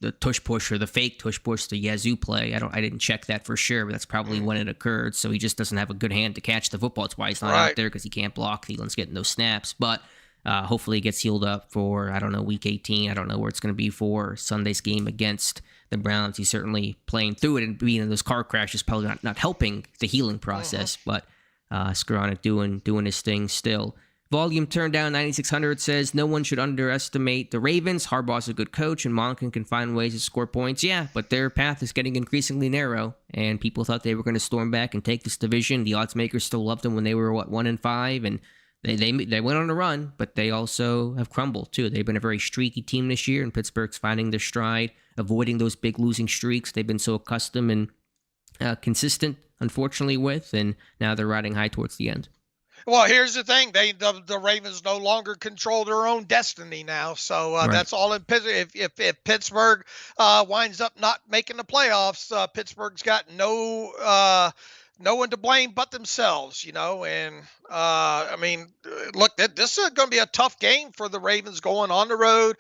the tush push or the fake tush push, the Yazoo play. I didn't check that for sure, but that's probably when it occurred. So he just doesn't have a good hand to catch the football. That's why he's not out there, because he can't block. Thielen's getting those snaps, but hopefully he gets healed up for, week 18. I don't know where it's going to be for Sunday's game against the Browns. He's certainly playing through it, and being in those car crashes probably not helping the healing process, but Skoranek doing his thing still. Volume turned down 9600 says, no one should underestimate the Ravens. Harbaugh's a good coach, and Monken can find ways to score points. Yeah, but their path is getting increasingly narrow, and people thought they were going to storm back and take this division. The odds makers still loved them when they were, 1-5, and they went on a run, but they also have crumbled too. They've been a very streaky team this year, and Pittsburgh's finding their stride, avoiding those big losing streaks they've been so accustomed and consistent, unfortunately, with, and now they're riding high towards the end. Well, here's the thing: the Ravens no longer control their own destiny now. So right. That's all in Pittsburgh. If Pittsburgh winds up not making the playoffs, Pittsburgh's got no one to blame but themselves, and look, this is going to be a tough game for the Ravens going on the road,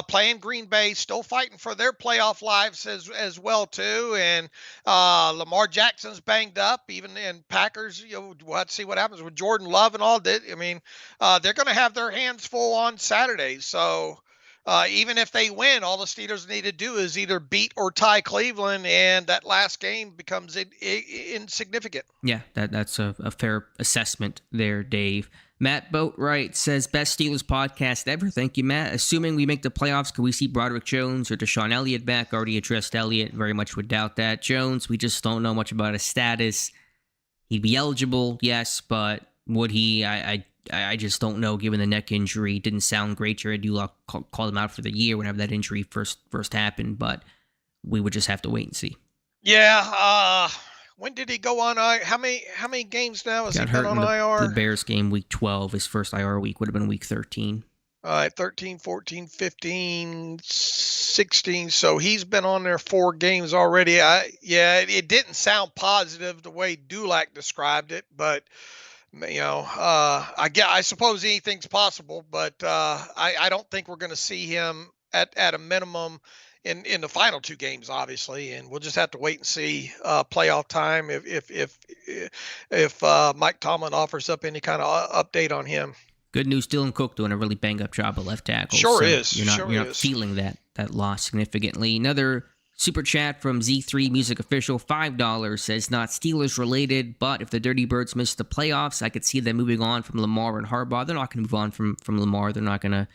playing Green Bay, still fighting for their playoff lives as well too. And Lamar Jackson's banged up, even in Packers. We'll have to see what happens with Jordan Love and all that. They're going to have their hands full on Saturday. So even if they win, all the Steelers need to do is either beat or tie Cleveland, and that last game becomes insignificant. Yeah, that's a fair assessment there, Dave. Matt Boatwright says, best Steelers podcast ever. Thank you, Matt. Assuming we make the playoffs, could we see Broderick Jones or Deshaun Elliott back? Already addressed Elliott. Very much would doubt that. Jones, we just don't know much about his status. He'd be eligible, yes, but would he? I just don't know, given the neck injury. Didn't sound great. Jared Dulac called him out for the year whenever that injury first happened, but we would just have to wait and see. Yeah. When did he go on IR? How many games now has he been on IR? The Bears game, week 12. His first IR week would have been week 13. 13, 14, 15, 16. So he's been on there 4 games already. It didn't sound positive the way Dulac described it, but I suppose anything's possible, but I don't think we're going to see him at a minimum in the final 2 games, obviously, and we'll just have to wait and see playoff time if Mike Tomlin offers up any kind of update on him. Good news, Dylan Cook doing a really bang up job at left tackle. Sure so is. You're not feeling that loss significantly. Another super chat from Z3 Music Official, $5, says, not Steelers related, but if the Dirty Birds miss the playoffs, I could see them moving on from Lamar and Harbaugh. They're not going to move on from Lamar. They're not going to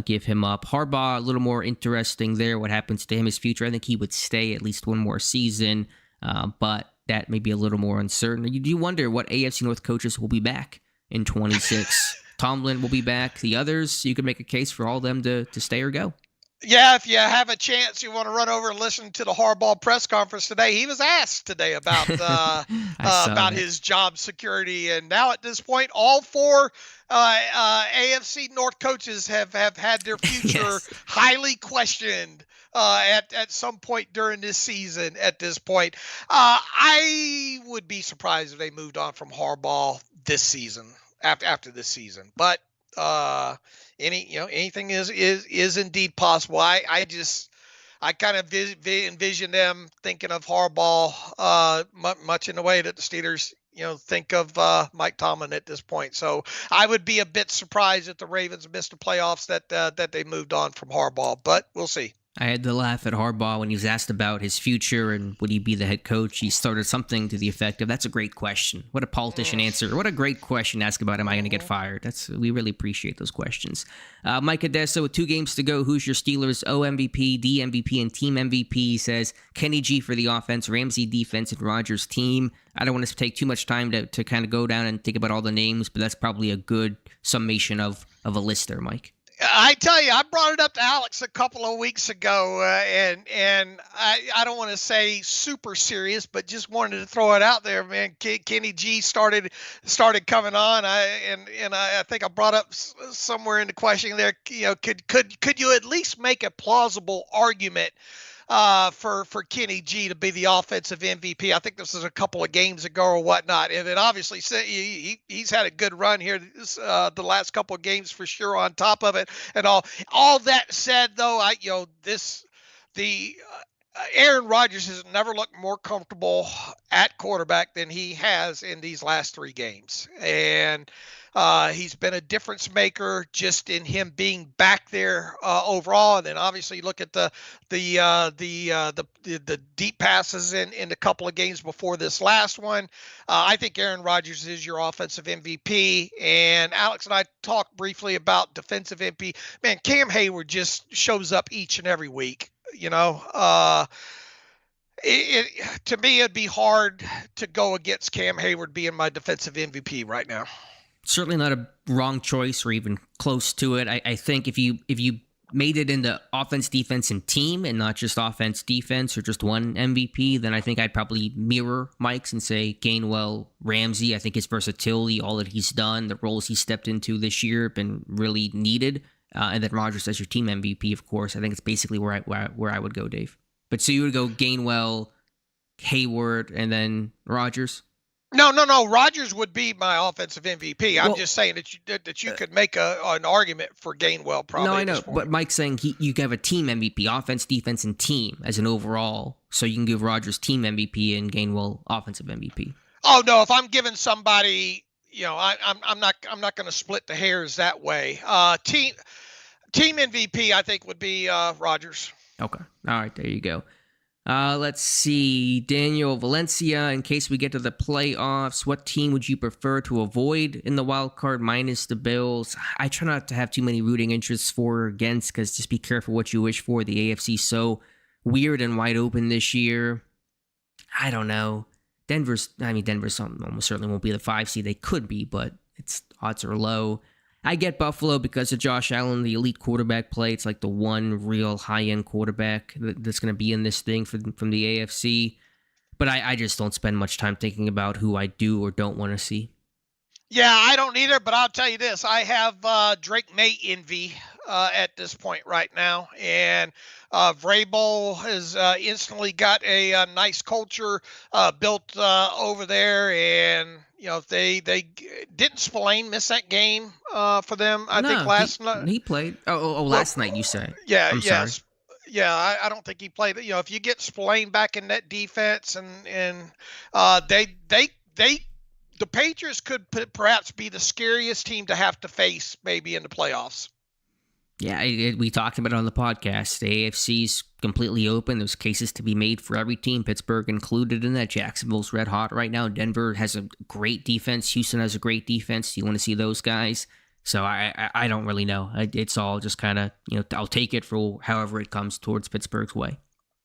give him up. Harbaugh, a little more interesting there. What happens to him, his future? I think he would stay at least one more season, but that may be a little more uncertain. You do wonder what AFC North coaches will be back in 26. Tomlin will be back. The others, you could make a case for all of them to stay or go. Yeah, if you have a chance, you want to run over and listen to the Harbaugh press conference today. He was asked today I saw about that. his job security, and now at this point, all four AFC North coaches have had their future Yes. highly questioned at some point during this season. At this point, I would be surprised if they moved on from Harbaugh this season after this season, but. Uh, anything is indeed possible. I kind of envision them thinking of Harbaugh much in the way that the Steelers think of Mike Tomlin at this point. So I would be a bit surprised if the Ravens missed the playoffs that they moved on from Harbaugh, but we'll see. I had to laugh at Harbaugh when he was asked about his future and would he be the head coach. He started something to the effect of, "That's a great question." What a politician answer. What a great question to ask about, am I going to get fired? We really appreciate those questions. Mike Adesso, with 2 games to go, who's your Steelers O MVP, D MVP, and team MVP? Says Kenny G for the offense, Ramsey defense, and Rodgers team. I don't want to take too much time to kind of go down and think about all the names, but that's probably a good summation of a list there, Mike. I tell you, I brought it up to Alex a couple of weeks ago, and I don't want to say super serious, but just wanted to throw it out there, man. Kenny G started coming on, I think I brought up somewhere in the question there. Could you at least make a plausible argument for Kenny G to be the offensive MVP? I think this is a couple of games ago or whatnot, and then obviously he's had a good run here the last couple of games for sure. On top of it, and all that said, though, Aaron Rodgers has never looked more comfortable at quarterback than he has in these last 3 games, and he's been a difference maker just in him being back there overall. And then obviously look at the deep passes in a couple of games before this last one. I think Aaron Rodgers is your offensive MVP. And Alex and I talked briefly about defensive MVP. Man, Cam Hayward just shows up each and every week. To me, it'd be hard to go against Cam Hayward being my defensive MVP right now. Certainly not a wrong choice or even close to it. I think if you made it into offense, defense, and team and not just offense, defense, or just one MVP, then I think I'd probably mirror Mike's and say Gainwell, Ramsey. I think his versatility, all that he's done, the roles he stepped into this year have been really needed. And then Rodgers as your team MVP, of course. I think it's basically where I would go, Dave. But so you would go Gainwell, Hayward, and then Rodgers? No. Rodgers would be my offensive MVP. I'm just saying that you could make an argument for Gainwell probably. No, I know, but Mike's saying you can have a team MVP, offense, defense, and team as an overall. So you can give Rodgers team MVP and Gainwell offensive MVP. Oh no, if I'm giving somebody, I'm not going to split the hairs that way. Team MVP, I think, would be Rodgers. Okay, all right, there you go. Let's see. Daniel Valencia, in case we get to the playoffs, what team would you prefer to avoid in the wild card minus the Bills? I try not to have too many rooting interests for or against, because just be careful what you wish for. The AFC's so weird and wide open this year. I don't know. Denver's almost certainly won't be the 5 seed. They could be, but its odds are low. I get Buffalo because of Josh Allen, the elite quarterback play. It's like the one real high-end quarterback that's going to be in this thing from the AFC. But I just don't spend much time thinking about who I do or don't want to see. Yeah, I don't either, but I'll tell you this. I have Drake May envy at this point right now. And Vrabel has instantly got a nice culture built over there. And, they didn't Spillane miss that game for them, I think, last night. He played. Last night, you say. Yeah, sorry. Yeah, I don't think he played. If you get Spillane back in that defense and the Patriots could perhaps be the scariest team to have to face maybe in the playoffs. Yeah, we talked about it on the podcast. The AFC's completely open. There's cases to be made for every team, Pittsburgh included in that. Jacksonville's red hot right now. Denver has a great defense. Houston has a great defense. You want to see those guys? So I don't really know. It's all just kind of, I'll take it for however it comes towards Pittsburgh's way.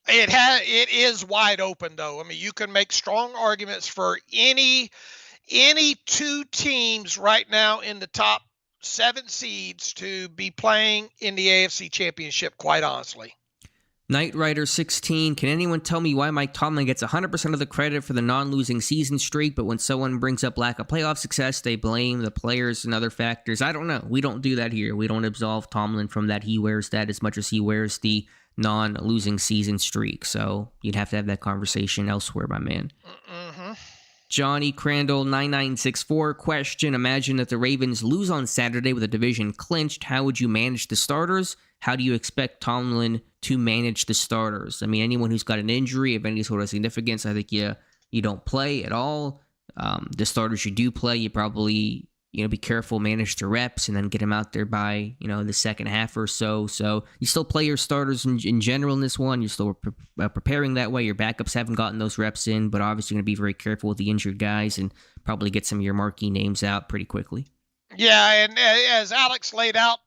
It is wide open, though. I mean, you can make strong arguments for any 2 teams right now in the top 7 seeds to be playing in the AFC Championship, quite honestly. Knight Rider 16, can anyone tell me why Mike Tomlin gets 100% of the credit for the non-losing season streak, but when someone brings up lack of playoff success, they blame the players and other factors? I don't know. We don't do that here. We don't absolve Tomlin from that. He wears that as much as he wears the non-losing season streak. So you'd have to have that conversation elsewhere, my man. Mm-hmm. Johnny Crandall 9964 question: imagine that the Ravens lose on Saturday with a division clinched. How would you manage the starters? How do you expect Tomlin to manage the starters? I mean, anyone who's got an injury of any sort of significance, I think you don't play at all. The starters you do play, you probably be careful, manage the reps, and then get them out there by the second half or so. So you still play your starters in general in this one. You're still preparing that way. Your backups haven't gotten those reps in, but obviously going to be very careful with the injured guys and probably get some of your marquee names out pretty quickly. Yeah, and as Alex laid out,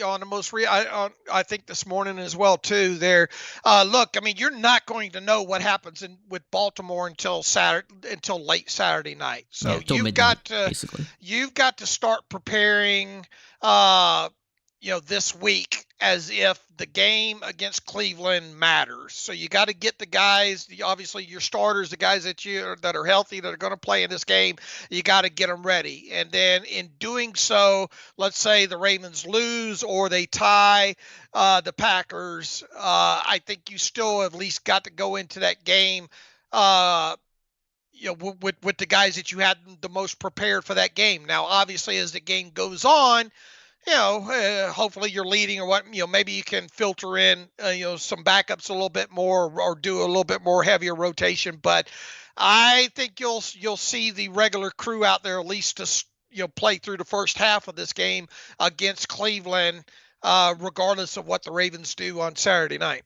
on the most I think this morning as well too. There, look, I mean, you're not going to know what happens with Baltimore until late Saturday night. So you've got to start preparing, this week as if the game against Cleveland matters. So you got to get the guys, obviously your starters, the guys that are healthy, that are going to play in this game, you got to get them ready. And then in doing so, let's say the Ravens lose or they tie the Packers, I think you still at least got to go into that game with the guys that you had the most prepared for that game. Now, obviously, as the game goes on, hopefully you're leading or what, maybe you can filter in, some backups a little bit more or do a little bit more heavier rotation. But I think you'll see the regular crew out there at least to, play through the first half of this game against Cleveland, regardless of what the Ravens do on Saturday night.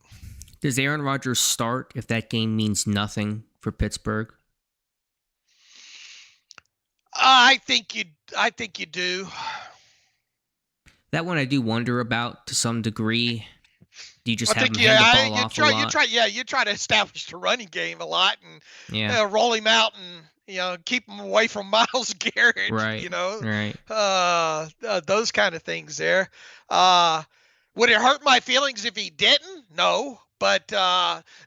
Does Aaron Rodgers start if that game means nothing for Pittsburgh? I think you do. That one I do wonder about to some degree. Do you just have him hand the ball off a lot? You try to establish the running game a lot and roll him out and keep him away from Myles Garrett. Right. Right. Those kind of things there. Would it hurt my feelings if he didn't? No. But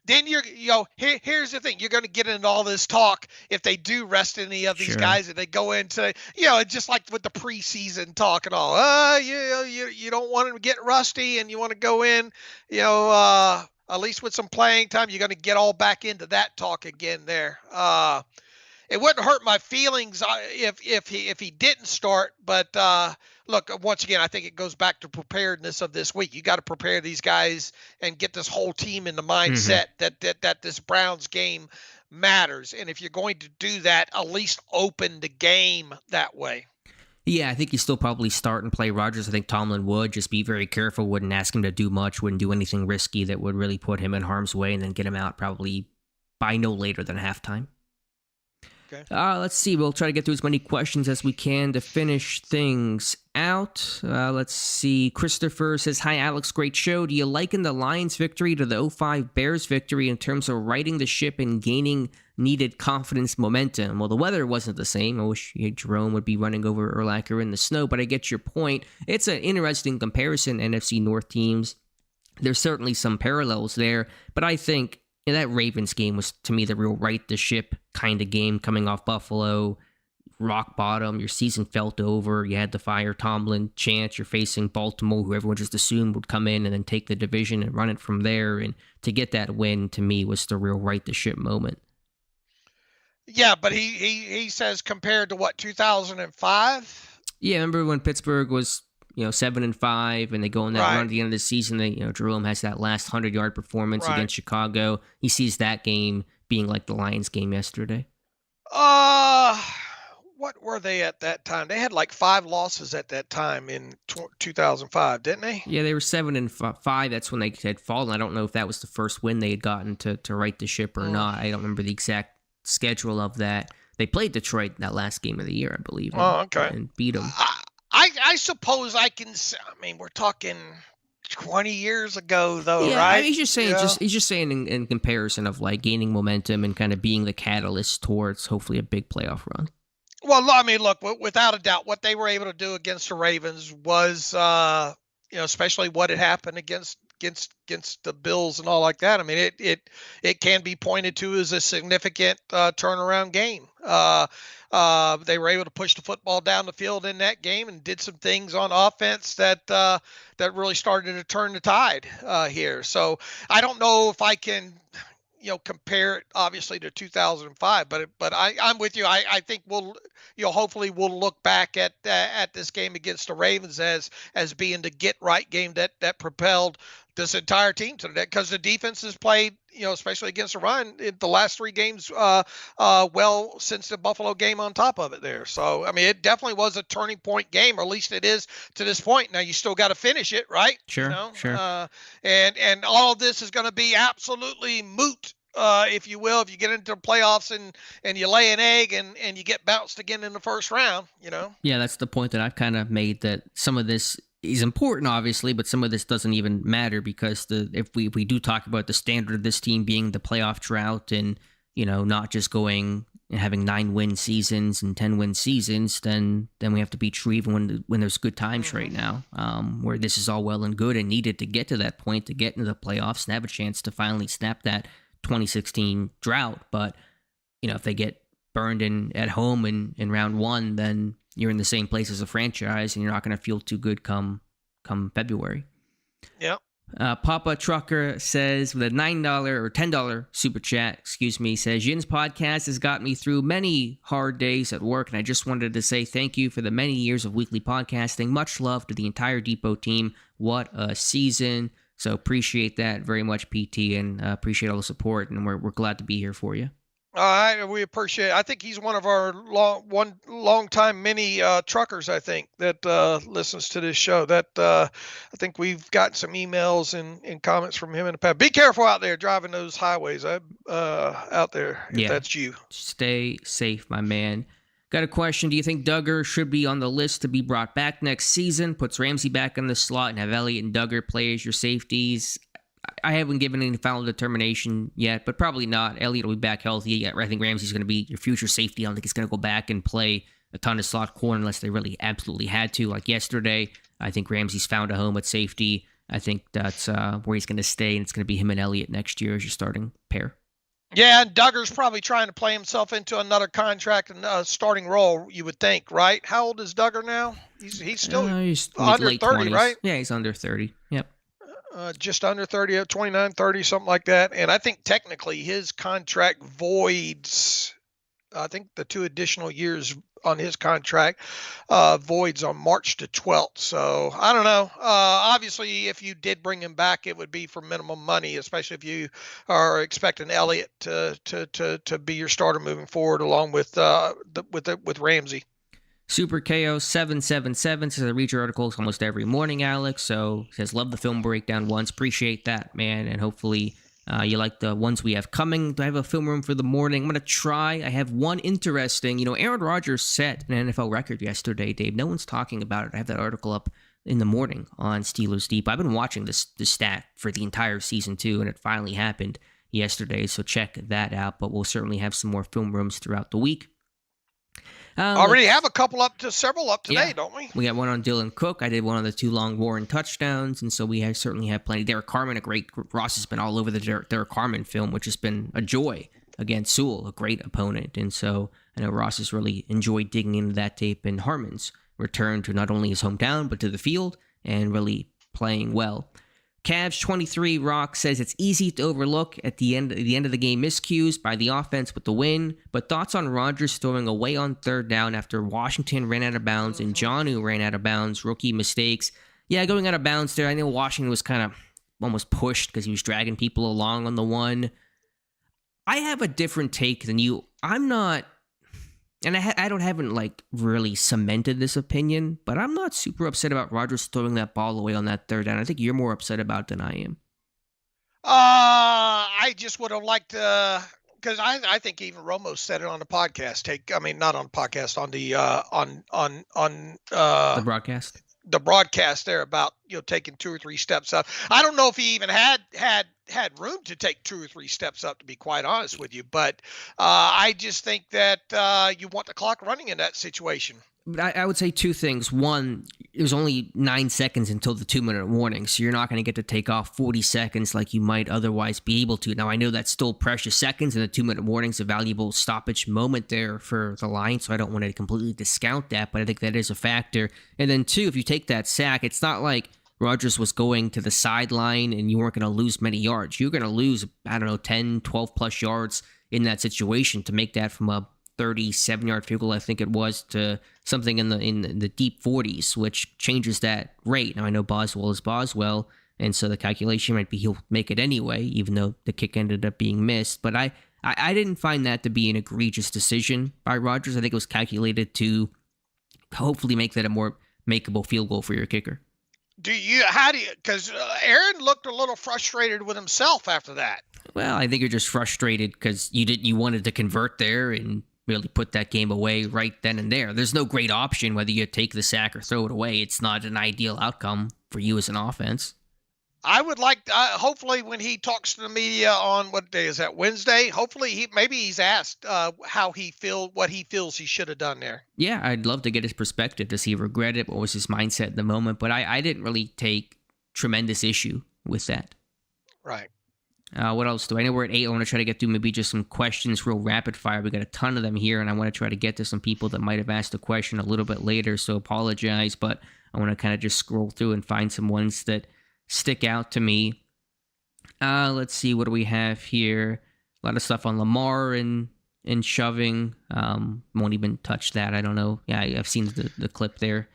then here's the thing. You're going to get into all this talk if they do rest any of these guys and they go into, just like with the preseason talk and all. You don't want them to get rusty and you want to go in, at least with some playing time. You're going to get all back into that talk again there. It wouldn't hurt my feelings if he didn't start, but look, once again, I think it goes back to preparedness of this week. You got to prepare these guys and get this whole team in the mindset that this Browns game matters. And if you're going to do that, at least open the game that way. Yeah, I think you still probably start and play Rodgers. I think Tomlin would just be very careful, wouldn't ask him to do much, wouldn't do anything risky that would really put him in harm's way, and then get him out probably by no later than halftime. Okay. Let's see. We'll try to get through as many questions as we can to finish things out. Let's see. Christopher says, hi, Alex. Great show. Do you liken the Lions victory to the 05 Bears victory in terms of righting the ship and gaining needed confidence momentum? Well, the weather wasn't the same. I wish Jerome would be running over Urlacher in the snow, but I get your point. It's an interesting comparison, NFC North teams. There's certainly some parallels there, but I think that Ravens game was, to me, the real right the ship kind of game, coming off Buffalo, rock bottom. Your season felt over. You had the fire Tomlin chance. You're facing Baltimore, who everyone just assumed would come in and then take the division and run it from there. And to get that win, to me, was the real right the ship moment. Yeah, but he says compared to what, 2005? Yeah, remember when Pittsburgh was 7-5, and they go on that run at the end of the season. Jerome has that last 100-yard performance against Chicago. He sees that game being like the Lions game yesterday. What were they at that time? They had like 5 losses at that time in 2005, didn't they? Yeah, they were 7-5. That's when they had fallen. I don't know if that was the first win they had gotten to right the ship or not. I don't remember the exact schedule of that. They played Detroit in that last game of the year, I believe. And beat them. I suppose I can. I mean, we're talking 20 years ago, though, yeah, right? He's just saying, he's just saying in comparison of like gaining momentum and kind of being the catalyst towards hopefully a big playoff run. Well, I mean, look, without a doubt, what they were able to do against the Ravens was, especially what had happened against the Bills and all like that. I mean, it can be pointed to as a significant turnaround game. They were able to push the football down the field in that game and did some things on offense that really started to turn the tide here. So I don't know if I can compare it obviously to 2005, but I'm with you. I think hopefully we'll look back at this game against the Ravens as being the get right game that propelled this entire team to that, because the defense has played, especially against the run in the last 3 games, well, since the Buffalo game on top of it there. So, I mean, it definitely was a turning point game, or at least it is to this point. Now you still got to finish it, right? Sure. And all of this is going to be absolutely moot, if you will, if you get into the playoffs and you lay an egg and you get bounced again in the first round, Yeah, that's the point that I've kind of made, that some of this is important, obviously, but some of this doesn't even matter, because if we do talk about the standard of this team being the playoff drought and, not just going and having 9-win seasons and 10-win seasons, then we have to be true even when there's good times right now, where this is all well and good and needed to get to that point, to get into the playoffs and have a chance to finally snap that 2016 drought. But if they get burned at home in round 1, then you're in the same place as a franchise and you're not going to feel too good come February. Yep. Papa Trucker says, with a $9 or $10 super chat, says, Yin's podcast has got me through many hard days at work, and I just wanted to say thank you for the many years of weekly podcasting. Much love to the entire Depot team. What a season. So appreciate that very much, PT, and appreciate all the support, and we're glad to be here for you. We appreciate it. I think he's one of our long time many truckers, I think, that listens to this show. That I think we've got some emails and comments from him in the past. Be careful out there driving those highways out there, if that's you. Stay safe, my man. Got a question. Do you think Duggar should be on the list to be brought back next season? Puts Ramsey back in the slot and have Elliott and Duggar play as your safeties. I haven't given any final determination yet, but probably not. Elliott will be back healthy. I think Ramsey's going to be your future safety. I don't think he's going to go back and play a ton of slot corner unless they really absolutely had to, like yesterday. I think Ramsey's found a home at safety. I think that's where he's going to stay, and it's going to be him and Elliott next year as your starting pair. Yeah, and Duggar's probably trying to play himself into another contract and starting role, you would think, right? How old is Duggar now? He's still he's under late 30, 20s. right? Yeah, he's under 30. Yep. Just under 30, 29, 30, something like that. And I think technically his contract voids, I think the 2 additional years on his contract voids on March the 12th. So I don't know. Obviously, if you did bring him back, it would be for minimum money, especially if you are expecting Elliott to be your starter moving forward, along with Ramsey. Super KO 777 says I read your articles almost every morning, Alex. So says love the film breakdown ones. Appreciate that, man. And hopefully you like the ones we have coming. Do I have a film room for the morning? I'm going to try. I have one interesting. Aaron Rodgers set an NFL record yesterday, Dave. No one's talking about it. I have that article up in the morning on Steelers Deep. I've been watching this stat for the entire season too, and it finally happened yesterday. So check that out. But we'll certainly have some more film rooms throughout the week. Already have several up today, don't we? We got one on Dylan Cook. I did one on the 2 long Warren touchdowns, and so we certainly have plenty. Derek Carman, Ross has been all over the Derek Carman film, which has been a joy against Sewell, a great opponent. And so I know Ross has really enjoyed digging into that tape, and Harmon's return to not only his hometown, but to the field, and really playing well. Cavs 23 Rock says it's easy to overlook at the end of the game miscues by the offense with the win, but thoughts on Rodgers throwing away on 3rd down after Washington ran out of bounds and Jonnu ran out of bounds, rookie mistakes. Yeah, going out of bounds there. I know Washington was kind of almost pushed because he was dragging people along on the one. I have a different take than you. I'm not, and I haven't really cemented this opinion, but I'm not super upset about Rodgers throwing that ball away on that 3rd down. I think you're more upset about it than I am. I just would have liked to, because I think even Romo said it on the podcast. Not on the podcast, on the the broadcast. The broadcast there about taking 2 or 3 steps up. I don't know if he even had had room to take 2 or 3 steps up, to be quite honest with you. But I just think that you want the clock running in that situation. But I would say two things. One, it was only 9 seconds until the 2-minute warning, so you're not going to get to take off 40 seconds like you might otherwise be able to. Now, I know that's still precious seconds, and the 2-minute warning's a valuable stoppage moment there for the Lions, so I don't want to completely discount that, but I think that is a factor. And then two, if you take that sack, it's not like Rodgers was going to the sideline and you weren't going to lose many yards. You're going to lose, 10, 12 plus yards in that situation to make that from a 37-yard field goal, I think it was, to something in the deep 40s, which changes that rate. Now, I know Boswell is Boswell, and so the calculation might be he'll make it anyway, even though the kick ended up being missed. But I didn't find that to be an egregious decision by Rodgers. I think it was calculated to hopefully make that a more makeable field goal for your kicker. Because Aaron looked a little frustrated with himself after that. Well, I think you're just frustrated because you wanted to convert there and really put that game away right then and there. There's no great option whether you take the sack or throw it away. It's not an ideal outcome for you as an offense. I would like, hopefully, when he talks to the media on what day is that, Wednesday? Hopefully, he's asked what he feels he should have done there. Yeah, I'd love to get his perspective. Does he regret it? What was his mindset in the moment? But I didn't really take tremendous issue with that. Right. What else do I know? We're at 8. I want to try to get through maybe just some questions real rapid fire. We got a ton of them here, and I want to try to get to some people that might have asked a question a little bit later, so apologize, but I want to kind of just scroll through and find some ones that stick out to me. Let's see, what do we have here? A lot of stuff on Lamar and shoving. Won't even touch that. I don't know. Yeah, I've seen the clip there.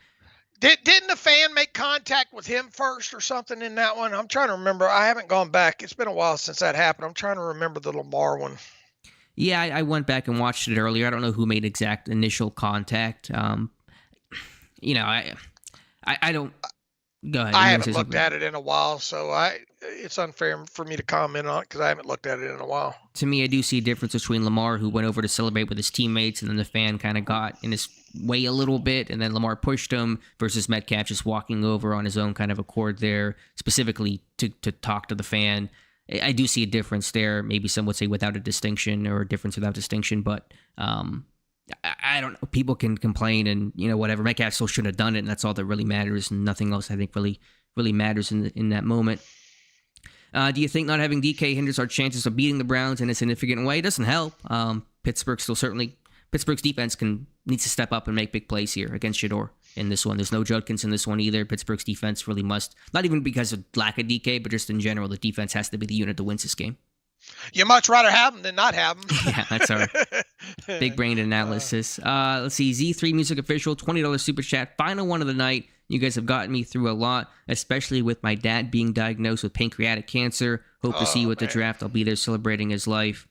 Didn't the fan make contact with him first or something in that one? I'm trying to remember. I haven't gone back. It's been a while since that happened. I'm trying to remember the Lamar one. Yeah, I went back and watched it earlier. I don't know who made exact initial contact. I don't. Go ahead. I haven't looked at it in a while, so it's unfair for me to comment on it because I haven't looked at it in a while. To me, I do see a difference between Lamar, who went over to celebrate with his teammates, and then the fan kind of got in his way a little bit, and then Lamar pushed him, versus Metcalf just walking over on his own kind of accord there, specifically to talk to the fan. I do see a difference there. Maybe some would say without a distinction, or a difference without distinction, but I don't know. People can complain and, whatever. Metcalf still shouldn't have done it, and that's all that really matters, and nothing else I think really matters in that moment. Do you think not having DK hinders our chances of beating the Browns in a significant way? It doesn't help. Pittsburgh's defense needs to step up and make big plays here against Shador in this one. There's no Judkins in this one either. Pittsburgh's defense really must, not even because of lack of DK, but just in general, the defense has to be the unit that wins this game. You much rather have them than not have them. Yeah, that's our big brain analysis. Let's see. Z3 Music Official, $20 super chat. Final one of the night. You guys have gotten me through a lot, especially with my dad being diagnosed with pancreatic cancer. Hope to see you at the draft. I'll be there celebrating his life.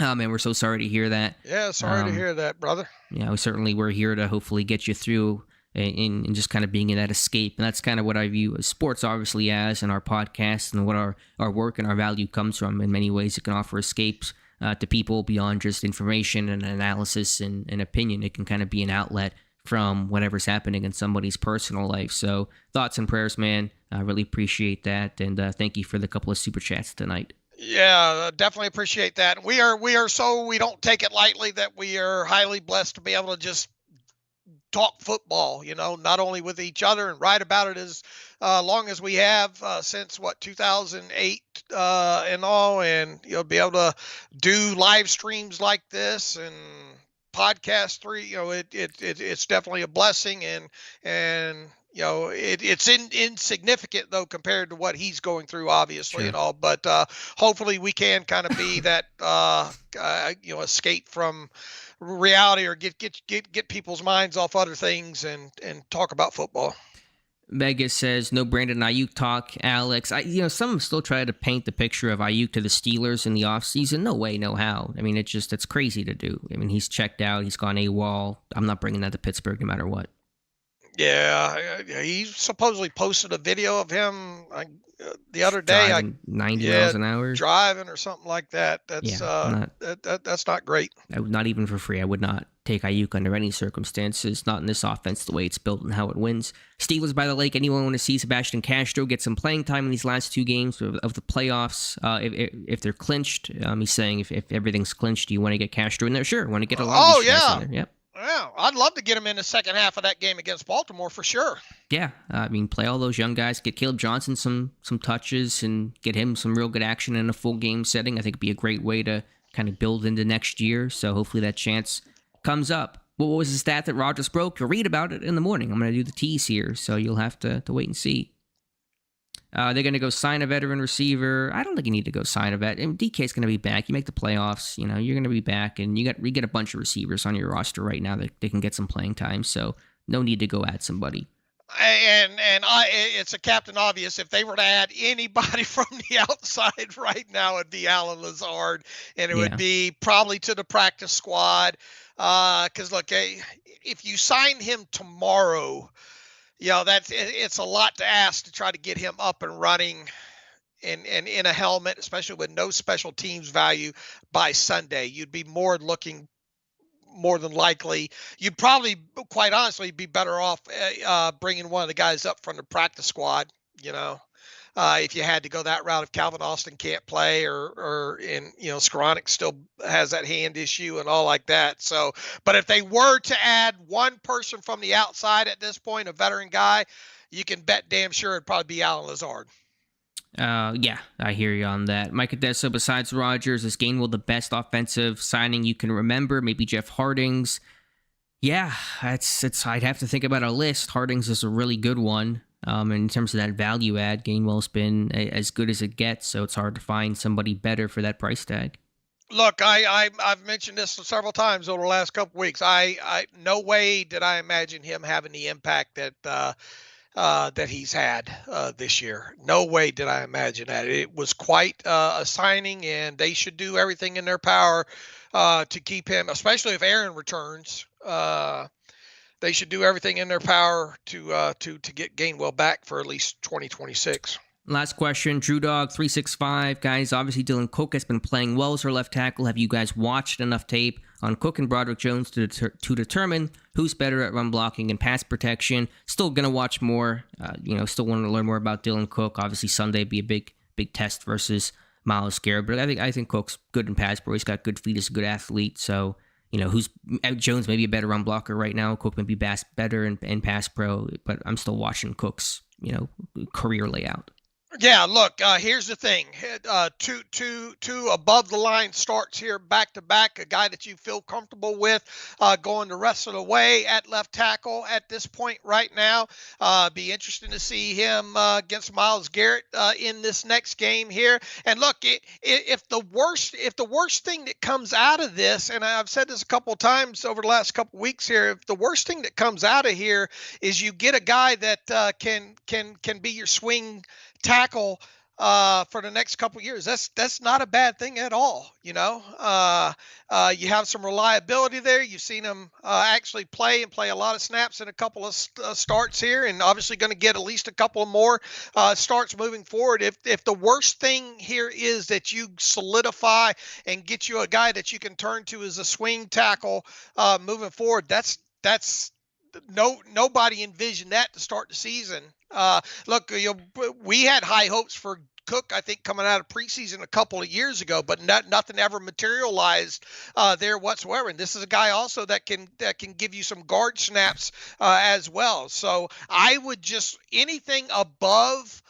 Oh, man, we're so sorry to hear that. Yeah, sorry to hear that, brother. Yeah, we're here to hopefully get you through and just kind of being in that escape. And that's kind of what I view as sports, obviously, as, and our podcast, and what our work and our value comes from. In many ways, it can offer escapes to people beyond just information and analysis and opinion. It can kind of be an outlet from whatever's happening in somebody's personal life. So thoughts and prayers, man. I really appreciate that. And thank you for the couple of super chats tonight. Yeah, definitely appreciate that. We don't take it lightly that we are highly blessed to be able to just talk football, not only with each other and write about it as long as we have since 2008 and all, and be able to do live streams like this and podcast 3. It's definitely a blessing, and it's insignificant though compared to what he's going through, obviously. Sure. But hopefully we can kind of be that escape from reality, or get people's minds off other things and talk about football. Vegas says, no Brandon Ayuk talk, Alex. Some still try to paint the picture of Ayuk to the Steelers in the offseason. No way, no how. I mean, it's crazy to do. I mean, he's checked out. He's gone AWOL. I'm not bringing that to Pittsburgh no matter what. Yeah, he supposedly posted a video of him the other day. Driving 90 miles an hour? Driving or something like that. That's that's not great. Not even for free. I would not take Ayuk under any circumstances, not in this offense, the way it's built and how it wins. Steelers by the Lake, anyone want to see Sebastian Castro get some playing time in these last 2 games of the playoffs? If they're clinched, he's saying if everything's clinched, do you want to get Castro in there? Sure, want to get a lot of these guys in there. Yep. Yeah, I'd love to get him in the second half of that game against Baltimore for sure. Yeah, I mean, play all those young guys, get Caleb Johnson some touches, and get him some real good action in a full game setting. I think it'd be a great way to kind of build into next year. So hopefully that chance comes up. What was the stat that Rogers broke? You'll read about it in the morning. I'm going to do the tease here, so you'll have to wait and see. They're going to go sign a veteran receiver. I don't think you need to go sign a vet. DK's going to be back. You make the playoffs. You know, you're going to be back, and you get a bunch of receivers on your roster right now that they can get some playing time. So no need to go add somebody. And it's a captain obvious. If they were to add anybody from the outside right now, it'd be Alan Lazard, and it would be probably to the practice squad. Because look, if you sign him tomorrow, it's a lot to ask to try to get him up and running and in a helmet, especially with no special teams value by Sunday. You'd be more than likely, you'd probably, quite honestly, be better off bringing one of the guys up from the practice squad, if you had to go that route, if Calvin Austin can't play or Skoranek still has that hand issue and all like that. So, but if they were to add one person from the outside at this point, a veteran guy, you can bet damn sure it'd probably be Alan Lazard. Yeah, I hear you on that. Mike Adesso, besides Rodgers, is Gainwell the best offensive signing you can remember? Maybe Jeff Harding's. Yeah, I'd have to think about a list. Harding's is a really good one. In terms of that value add, Gainwell's been as good as it gets, so it's hard to find somebody better for that price tag. Look, I've mentioned this several times over the last couple of weeks. I no way did I imagine him having the impact that he's had this year. No way did I imagine that. It was quite a signing, and they should do everything in their power to keep him, especially if Aaron returns. They should do everything in their power to get Gainwell back for at least 2026. Last question, Drew Dog 365. Guys, obviously Dylan Cook has been playing well as our left tackle. Have you guys watched enough tape on Cook and Broderick Jones to determine who's better at run blocking and pass protection? Still going to watch more. Still want to learn more about Dylan Cook. Obviously Sunday be a big test versus Myles Garrett, but I think Cook's good in pass pro. He's got good feet. He's a good athlete. So, who's Jones may be a better run blocker right now. Cook may be better in pass pro, but I'm still watching Cook's career layout. Yeah, look, here's the thing. Two above the line starts here back to back, a guy that you feel comfortable with going the rest of the way at left tackle at this point right now. Be interesting to see him against Myles Garrett in this next game here. And look, if the worst thing that comes out of this, and I've said this a couple of times over the last couple of weeks here, if the worst thing that comes out of here is you get a guy that can be your swing tackle for the next couple of years, that's not a bad thing at all. You have some reliability there. You've seen him actually play a lot of snaps in a couple of starts here, and obviously going to get at least a couple of more starts moving forward. If the worst thing here is that you solidify and get you a guy that you can turn to as a swing tackle moving forward, that's nobody envisioned that to start the season. Look, we had high hopes for Cook, I think, coming out of preseason a couple of years ago, but nothing ever materialized there whatsoever. And this is a guy also that can give you some guard snaps as well. So I would just anything above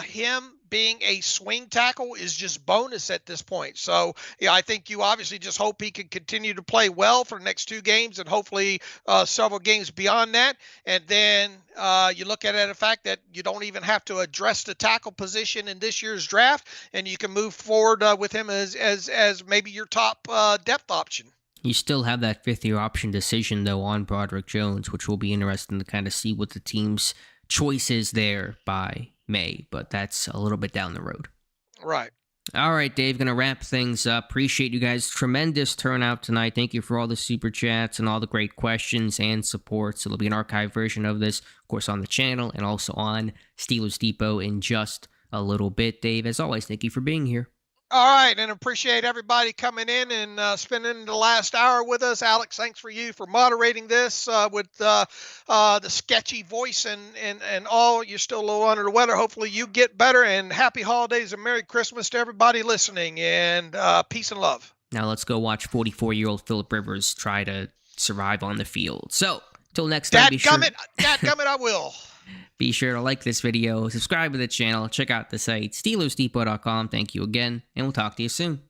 him being a swing tackle is just bonus at this point. So, I think you obviously just hope he can continue to play well for the next 2 games and hopefully several games beyond that. And then you look at it, the fact that you don't even have to address the tackle position in this year's draft, and you can move forward with him as maybe your top depth option. You still have that 5th-year option decision, though, on Broderick Jones, which will be interesting to kind of see what the team's choice is there by May, but that's a little bit down the road. Right. All right, Dave, going to wrap things up. Appreciate you guys. Tremendous turnout tonight. Thank you for all the super chats and all the great questions and support. So there'll be an archive version of this, of course, on the channel and also on Steelers Depot in just a little bit. Dave, as always, thank you for being here. All right, and appreciate everybody coming in and spending the last hour with us. Alex, thanks for moderating this with the sketchy voice and all. You're still a little under the weather. Hopefully you get better, and happy holidays and Merry Christmas to everybody listening, and peace and love. Now let's go watch 44-year-old Phillip Rivers try to survive on the field. So, till next time, Dadgummit, I will. Be sure to like this video, subscribe to the channel, check out the site, SteelersDepot.com. Thank you again, and we'll talk to you soon.